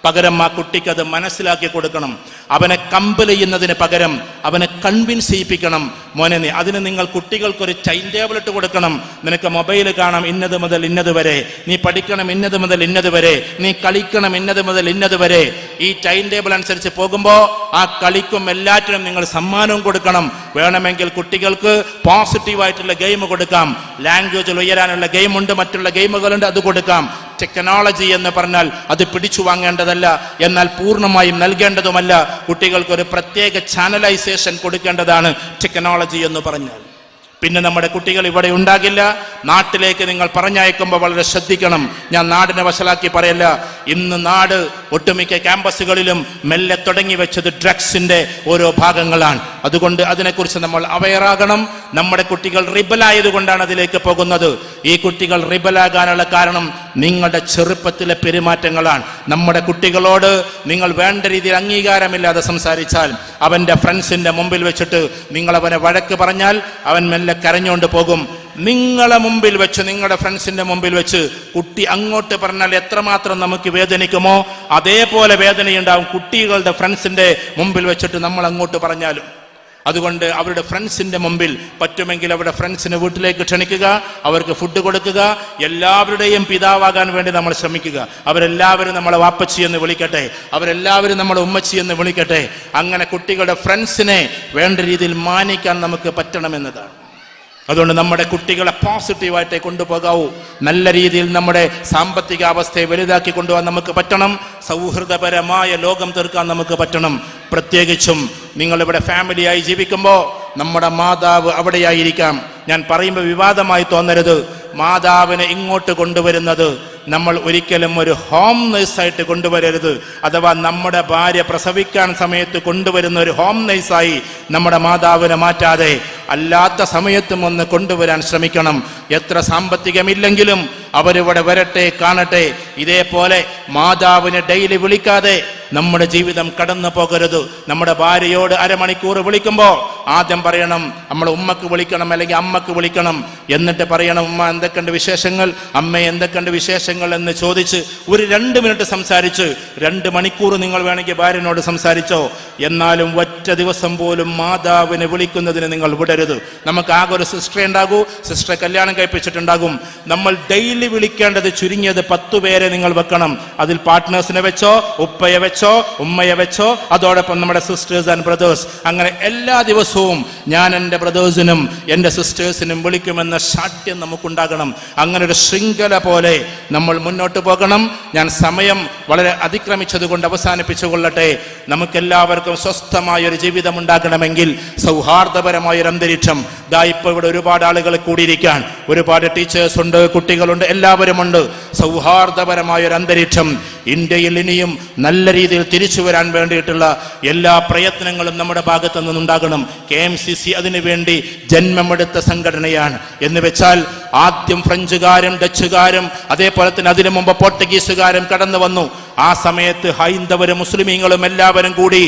പകരം ആ കുട്ടിക്ക് അത് മനസ്സിലാക്കി കൊടുക്കണം. അവനെ കമ്പൽ ചെയ്യുന്നതിന് പകരം അവനെ കൺവിൻസ് ചെയ്യിപ്പിക്കണം. മോനെ, അതിന് നിങ്ങൾ കുട്ടികൾക്കൊരു ടൈം ടേബിൾ ഇട്ട് കൊടുക്കണം. നിനക്ക് മൊബൈൽ കാണാം ഇന്നത് മുതൽ ഇന്നത് വരെ, നീ പഠിക്കണം ഇന്നത് മുതൽ ഇന്നത് വരെ, നീ കളിക്കണം ഇന്നത് മുതൽ ഇന്നത് വരെ. ഈ ടൈം ടേബിൾ അനുസരിച്ച് പോകുമ്പോൾ ആ കളിക്കും എല്ലാറ്റിനും നിങ്ങൾ സമ്മാനവും കൊടുക്കണം. വേണമെങ്കിൽ കുട്ടികൾക്ക് പോസിറ്റീവായിട്ടുള്ള ഗെയിം കൊടുക്കാം. ലാംഗ്വേജിൽ ഉയരാനുള്ള ഗെയിമുണ്ട്, മറ്റുള്ള ഗെയിമുകളുണ്ട്, അത് കൊടുക്കാം. ടെക്നോളജി എന്ന് പറഞ്ഞാൽ അത് പിടിച്ചു വാങ്ങേണ്ടതല്ല, എന്നാൽ പൂർണ്ണമായും നൽകേണ്ടതുമല്ല. കുട്ടികൾക്കൊരു പ്രത്യേക ചാനലൈസേഷൻ കൊടുക്കേണ്ടതാണ് ടെക്നോളജി എന്ന് പറഞ്ഞാൽ. പിന്നെ നമ്മുടെ കുട്ടികൾ ഇവിടെ ഉണ്ടാകില്ല. നാട്ടിലേക്ക് നിങ്ങൾ പറഞ്ഞയക്കുമ്പോൾ വളരെ ശ്രദ്ധിക്കണം. ഞാൻ നാടിനെ വഷളാക്കി പറയല്ല. ഇന്ന് നാട് ഒട്ടുമിക്ക ക്യാമ്പസുകളിലും മെല്ലെ തുടങ്ങി വെച്ചത് ഡ്രഗ്സിന്റെ ഓരോ ഭാഗങ്ങളാണ്. അതുകൊണ്ട് അതിനെക്കുറിച്ച് നമ്മൾ അവെയറാകണം. നമ്മുടെ കുട്ടികൾ റിബലായതുകൊണ്ടാണ് അതിലേക്ക് പോകുന്നത്. ഈ കുട്ടികൾ റിബലാകാനുള്ള കാരണം നിങ്ങളുടെ ചെറുപ്പത്തിലെ പെരുമാറ്റങ്ങളാണ്. നമ്മുടെ കുട്ടികളോട് നിങ്ങൾ വേണ്ട രീതിയിൽ അംഗീകാരമില്ലാതെ സംസാരിച്ചാൽ, അവന്റെ ഫ്രണ്ട്സിന്റെ മുമ്പിൽ വെച്ചിട്ട് നിങ്ങൾ അവനെ വഴക്ക് പറഞ്ഞാൽ അവൻ മെല്ലെ കരഞ്ഞുകൊണ്ട് പോകും. നിങ്ങളെ മുമ്പിൽ വെച്ച്, നിങ്ങളുടെ ഫ്രണ്ട്സിന്റെ മുമ്പിൽ വെച്ച് കുട്ടി അങ്ങോട്ട് പറഞ്ഞാൽ എത്രമാത്രം നമുക്ക് വേദനിക്കുമോ അതേപോലെ വേദനയുണ്ടാവും കുട്ടികളുടെ ഫ്രണ്ട്സിന്റെ മുമ്പിൽ വെച്ചിട്ട് നമ്മൾ അങ്ങോട്ട് പറഞ്ഞാലും. അതുകൊണ്ട് അവരുടെ ഫ്രണ്ട്സിന്റെ മുമ്പിൽ പറ്റുമെങ്കിൽ അവരുടെ ഫ്രണ്ട്സിനെ വീട്ടിലേക്ക് ക്ഷണിക്കുക, അവർക്ക് ഫുഡ് കൊടുക്കുക. എല്ലാവരുടെയും പിതാവാകാൻ വേണ്ടി നമ്മൾ ശ്രമിക്കുക. അവരെല്ലാവരും നമ്മളെ വാപ്പച്ചി എന്ന് വിളിക്കട്ടെ, അവരെല്ലാവരും നമ്മളെ ഉമ്മച്ചി എന്ന് വിളിക്കട്ടെ. അങ്ങനെ കുട്ടികളുടെ ഫ്രണ്ട്സിനെ വേണ്ട രീതിയിൽ മാനിക്കാൻ നമുക്ക് പറ്റണമെന്നതാണ്. അതുകൊണ്ട് നമ്മുടെ കുട്ടികളെ പോസിറ്റീവായിട്ടേ കൊണ്ടുപോകാവൂ. നല്ല രീതിയിൽ നമ്മുടെ സാമ്പത്തിക അവസ്ഥയെ വലുതാക്കി കൊണ്ടുപോകാൻ നമുക്ക് പറ്റണം. സൗഹൃദപരമായ ലോകം തീർക്കാൻ നമുക്ക് പറ്റണം. പ്രത്യേകിച്ചും നിങ്ങളിവിടെ ഫാമിലിയായി ജീവിക്കുമ്പോൾ നമ്മുടെ മാതാവ് അവിടെയായിരിക്കാം. ഞാൻ പറയുമ്പോൾ വിവാദമായി തോന്നരുത്. മാതാവിനെ ഇങ്ങോട്ട് കൊണ്ടുവരുന്നത് നമ്മൾ ഒരിക്കലും ഒരു ഹോം നേഴ്സായിട്ട് കൊണ്ടുവരരുത്. അഥവാ നമ്മുടെ ഭാര്യ പ്രസവിക്കാൻ സമയത്ത് കൊണ്ടുവരുന്ന ഒരു ഹോം നേഴ്സായി നമ്മുടെ മാതാവിനെ മാറ്റാതെ അല്ലാത്ത സമയത്തും ഒന്ന് കൊണ്ടുവരാൻ ശ്രമിക്കണം. എത്ര സാമ്പത്തികമില്ലെങ്കിലും അവരിവിടെ വരട്ടെ, കാണട്ടെ. ഇതേപോലെ മാതാവിനെ ഡെയിലി വിളിക്കാതെ നമ്മുടെ ജീവിതം കടന്നു പോകരുത്. നമ്മുടെ ഭാര്യയോട് അരമണിക്കൂർ വിളിക്കുമ്പോൾ ആദ്യം പറയണം നമ്മളെ ഉമ്മക്ക് വിളിക്കണം, അല്ലെങ്കിൽ അമ്മക്ക് വിളിക്കണം. എന്നിട്ട് പറയണം ഉമ്മ എന്തൊക്കെയുണ്ട് വിശേഷങ്ങൾ, അമ്മ എന്തൊക്കെയുണ്ട് വിശേഷങ്ങൾ എന്ന് ചോദിച്ച് ഒരു 2 മിനിറ്റ് സംസാരിച്ച് 2 മണിക്കൂർ നിങ്ങൾ വേണമെങ്കിൽ ഭാര്യനോട് സംസാരിച്ചോ. എന്നാലും ഒറ്റ ദിവസം പോലും മാതാവിനെ വിളിക്കുന്നതിന് നിങ്ങൾ വിടരുത്. നമുക്ക് ആകെ ഒരു സിസ്റ്ററെ ഉണ്ടാകൂ, സിസ്റ്ററെ കല്യാണം കഴിപ്പിച്ചിട്ടുണ്ടാകും. നമ്മൾ ഡെയിലി വിളിക്കേണ്ടത് ചുരുങ്ങിയത് 10 പേരെ നിങ്ങൾ വെക്കണം. അതിൽ പാർട്ട്നേഴ്സിനെ വെച്ചോ, ഉപ്പയെ വെച്ചോ, ഉമ്മയെ വെച്ചോ, അതോടൊപ്പം നമ്മുടെ സിസ്റ്റേഴ്സ് ആൻഡ് ബ്രദേഴ്സ്. അങ്ങനെ എല്ലാ ദിവസവും ഞാൻ എൻ്റെ ബ്രദേഴ്സിനും എൻ്റെ സിസ്റ്റേഴ്സിനും വിളിക്കുമെന്ന ശാഠ്യം നമുക്കുണ്ടാകണം. അങ്ങനെ ഒരു ശൃംഖല പോലെ നമ്മൾ മുന്നോട്ട് പോകണം. ഞാൻ സമയം വളരെ അതിക്രമിച്ചത് കൊണ്ട് അവസാനിപ്പിച്ചു കൊള്ളട്ടെ. നമുക്കെല്ലാവർക്കും സ്വസ്ഥമായൊരു ജീവിതം ഉണ്ടാകണമെങ്കിൽ സൗഹാർദ്ദപരമായൊരു അന്തരീക്ഷം. ഇപ്പോൾ ഇവിടെ ഒരുപാട് ആളുകൾ കൂടിയിരിക്കാൻ, ഒരുപാട് ടീച്ചേഴ്സ് ഉണ്ട്, കുട്ടികളുണ്ട്, എല്ലാവരുമുണ്ട്. സൗഹാർദ്ദപരമായൊരു അന്തരീക്ഷം ഇന്ത്യയിൽ ഇനിയും നല്ല രീതിയിൽ തിരിച്ചു വരാൻ വേണ്ടിയിട്ടുള്ള എല്ലാ പ്രയത്നങ്ങളും നമ്മുടെ ഭാഗത്തു നിന്നുണ്ടാകണം. KMCC അതിനുവേണ്ടി ജന്മമെടുത്ത സംഘടനയാണ്. എന്ന് വെച്ചാൽ ആദ്യം ഫ്രഞ്ചുകാരും ഡച്ചുകാരും അതേപോലെ തന്നെ അതിനു മുമ്പ് പോർട്ടുഗീസുകാരും കടന്നു വന്നു. ആ സമയത്ത് ഹൈന്ദവരും മുസ്ലിമീങ്ങളും എല്ലാവരും കൂടി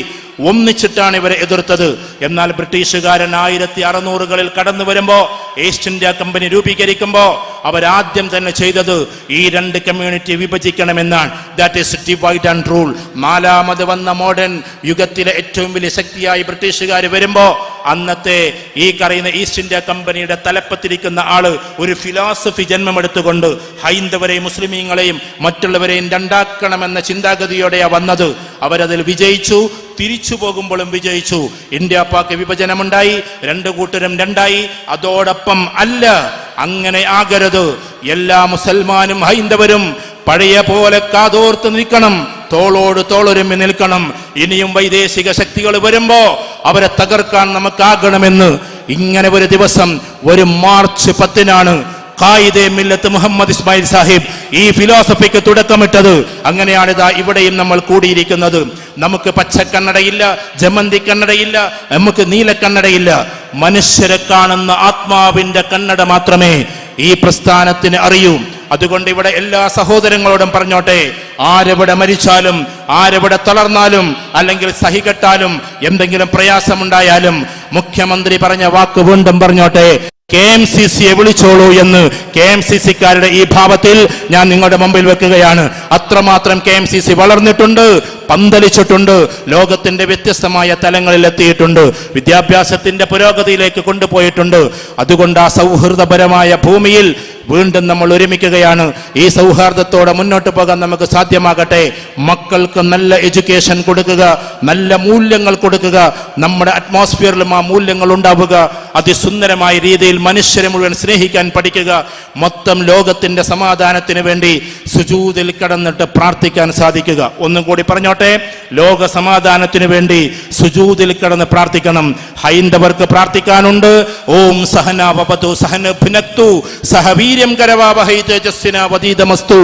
ഒന്നിച്ചിട്ടാണ് ഇവരെ എതിർത്തത്. എന്നാൽ ബ്രിട്ടീഷുകാരൻ 1600കളിൽ കടന്നു വരുമ്പോ, ഈസ്റ്റ് ഇന്ത്യ കമ്പനി രൂപീകരിക്കുമ്പോ അവരാദ്യം തന്നെ ചെയ്തത് ഈ 2 കമ്മ്യൂണിറ്റി വിഭജിക്കണമെന്നാണ്. That is divide and rule. 4ാമത് വന്ന മോഡേൺ യുഗത്തിലെ ഏറ്റവും വലിയ ശക്തിയായി ബ്രിട്ടീഷുകാർ വരുമ്പോ അന്നത്തെ ഈ പറയുന്ന ഈസ്റ്റ് ഇന്ത്യ കമ്പനിയുടെ തലപ്പത്തിരിക്കുന്ന ആള് ഒരു ഫിലോസഫി ജന്മമെടുത്തുകൊണ്ട് ഹൈന്ദവരെയും മുസ്ലിമീങ്ങളെയും മറ്റുള്ളവരെയും രണ്ടാക്കണമെന്ന ചിന്താഗതിയോടെയാണ് വന്നത്. അവരതിൽ വിജയിച്ചു. തിരിച്ചു പോകുമ്പോഴും വിജയിച്ചു. ഇന്ത്യ പാക് വിഭജനമുണ്ടായി, 2 കൂട്ടരും 2ആയി. അതോടൊപ്പം അല്ല, അങ്ങനെ ആകരുത്. എല്ലാ മുസൽമാനും ഹൈന്ദവരും പഴയ പോലെ കാതോർത്ത് നിൽക്കണം, തോളോട് തോളൊരുമി നിൽക്കണം. ഇനിയും വൈദേശിക ശക്തികൾ വരുമ്പോ അവരെ തകർക്കാൻ നമുക്കാകണമെന്ന് ഇങ്ങനെ ഒരു ദിവസം, ഒരു മാർച്ച് 10-നാണ് ഖായിദെ മില്ലത്ത് മുഹമ്മദ് ഇസ്മായിൽ സാഹിബ് ഈ ഫിലോസഫിക്ക് തുടക്കമിട്ടത്. അങ്ങനെയാണിതാ ഇവിടെയും നമ്മൾ കൂടിയിരിക്കുന്നത്. നമുക്ക് പച്ചക്കണ്ണടയില്ല, ജമന്തി കണ്ണടയില്ല, നമുക്ക് നീലക്കണ്ണടയില്ല. മനുഷ്യരെ കാണുന്ന ആത്മാവിന്റെ കണ്ണട മാത്രമേ ഈ പ്രസ്ഥാനത്തിന് അറിയൂ. അതുകൊണ്ട് ഇവിടെ എല്ലാ സഹോദരങ്ങളോടും പറഞ്ഞോട്ടെ, ആരെവിടെ മരിച്ചാലും, ആരെവിടെ തളർന്നാലും, അല്ലെങ്കിൽ സഹികെട്ടാലും, എന്തെങ്കിലും പ്രയാസമുണ്ടായാലും മുഖ്യമന്ത്രി പറഞ്ഞ വാക്ക് വീണ്ടും പറഞ്ഞോട്ടെ, KMCCയെ വിളിച്ചോളൂ എന്ന് KMCCക്കാരുടെ ഈ ഭാവത്തിൽ ഞാൻ നിങ്ങളുടെ മുമ്പിൽ വെക്കുകയാണ്. അത്രമാത്രം KMCC വളർന്നിട്ടുണ്ട്, പന്തലിച്ചിട്ടുണ്ട്, ലോകത്തിന്റെ വ്യത്യസ്തമായ തലങ്ങളിൽ എത്തിയിട്ടുണ്ട്, വിദ്യാഭ്യാസത്തിന്റെ പുരോഗതിയിലേക്ക് കൊണ്ടുപോയിട്ടുണ്ട്. അതുകൊണ്ട് ആ സൗഹൃദപരമായ ഭൂമിയിൽ വീണ്ടും നമ്മൾ ഒരുമിക്കുകയാണ്. ഈ സൗഹാർദ്ദത്തോടെ മുന്നോട്ട് പോകാൻ നമുക്ക് സാധ്യമാകട്ടെ. മക്കൾക്ക് നല്ല എഡ്യൂക്കേഷൻ കൊടുക്കുക, നല്ല മൂല്യങ്ങൾ കൊടുക്കുക, നമ്മുടെ അറ്റ്മോസ്ഫിയറിലും ആ മൂല്യങ്ങൾ ഉണ്ടാവുക, അതിസുന്ദരമായ രീതിയിൽ മനുഷ്യരെ മുഴുവൻ സ്നേഹിക്കാൻ പഠിക്കുക. മൊത്തം ലോകത്തിന്റെ സമാധാനത്തിന് വേണ്ടി സുജൂദിൽ കടന്നിട്ട് പ്രാർത്ഥിക്കാൻ സാധിക്കുക. ഒന്നും കൂടി പറഞ്ഞോട്ടെ, ലോക സമാധാനത്തിന് വേണ്ടി സുജൂദിൽ കടന്ന് പ്രാർത്ഥിക്കണം. ഹൈന്ദവർക്ക് പ്രാർത്ഥിക്കാനുണ്ട്. ഓം സഹനാവതു സഹനഭിനക്തു സഹവീര്യം കരവാവഹൈ തേജസ്വിനാവതീതമസ്തു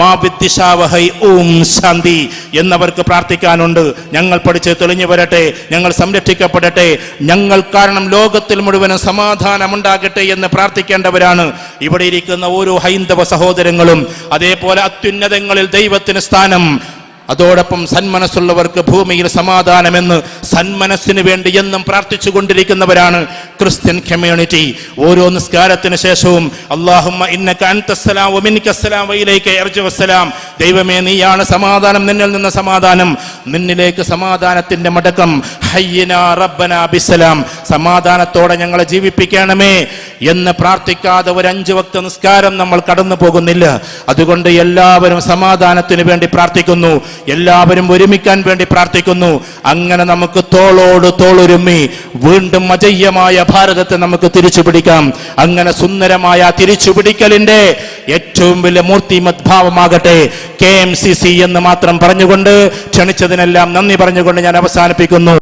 മാ വിദ്ദിശാവഹൈ ഓം ശാന്തി എന്നവർക്ക് പ്രാർത്ഥിക്കാനുണ്ട്. ഞങ്ങൾ പഠിച്ച് തെളിഞ്ഞു വരട്ടെ, ഞങ്ങൾ സംരക്ഷിക്കപ്പെടട്ടെ, ഞങ്ങൾ കാരണം ലോകത്തിൽ മുഴുവനും സമാധാനമുണ്ടാകട്ടെ എന്ന് പ്രാർത്ഥിക്കേണ്ടവരാണ് ഇവിടെ ഇരിക്കുന്ന ഓരോ ഹൈന്ദവ സഹോദരങ്ങളും. അതേപോലെ അത്യുന്നതങ്ങളിൽ ദൈവത്തിന് സ്ഥാനം, അതോടൊപ്പം സന്മനസ്സുള്ളവർക്ക് ഭൂമിയിൽ സമാധാനമെന്ന് സന്മനസ്സിന് വേണ്ടി എന്നും പ്രാർത്ഥിച്ചു കൊണ്ടിരിക്കുന്നവരാണ് ക്രിസ്ത്യൻ കമ്മ്യൂണിറ്റി. ഓരോ നിസ്കാരത്തിന് ശേഷവും അല്ലാഹുമ്മ ഇന്നക അൻതസ്സലാം വമിൻകസ്സലാം വഇലൈക യർജിഉസ്സലാം, ദൈവമേ നീയാണ് സമാധാനം, നിന്നിൽ നിന്ന് സമാധാനം, നിന്നിലേക്ക് സമാധാനത്തിന്റെ മടക്കം, ഹയ്യിനാ റബ്ബനാ ബിസ്സലാം, സമാധാനത്തോടെ ഞങ്ങളെ ജീവിപ്പിക്കണമേ എന്ന് പ്രാർത്ഥിക്കാതെ ഒരു 5 വക്ത നിസ്കാരം നമ്മൾ കടന്നു പോകുന്നില്ല. അതുകൊണ്ട് എല്ലാവരും സമാധാനത്തിന് വേണ്ടി പ്രാർത്ഥിക്കുന്നു, എല്ലാവരും ഒരുമിക്കാൻ വേണ്ടി പ്രാർത്ഥിക്കുന്നു. അങ്ങനെ നമുക്ക് തോളോട് തോളൊരുമ്മി വീണ്ടും അജയ്യമായ ഭാരതത്തെ നമുക്ക് തിരിച്ചുപിടിക്കാം. അങ്ങനെ സുന്ദരമായ തിരിച്ചുപിടിക്കലിന്റെ ഏറ്റവും വലിയ മൂർത്തിമത് ഭാവമാകട്ടെ KMCC എന്ന് മാത്രം പറഞ്ഞുകൊണ്ട് ക്ഷണിച്ചതിനെല്ലാം നന്ദി പറഞ്ഞുകൊണ്ട് ഞാൻ അവസാനിപ്പിക്കുന്നു.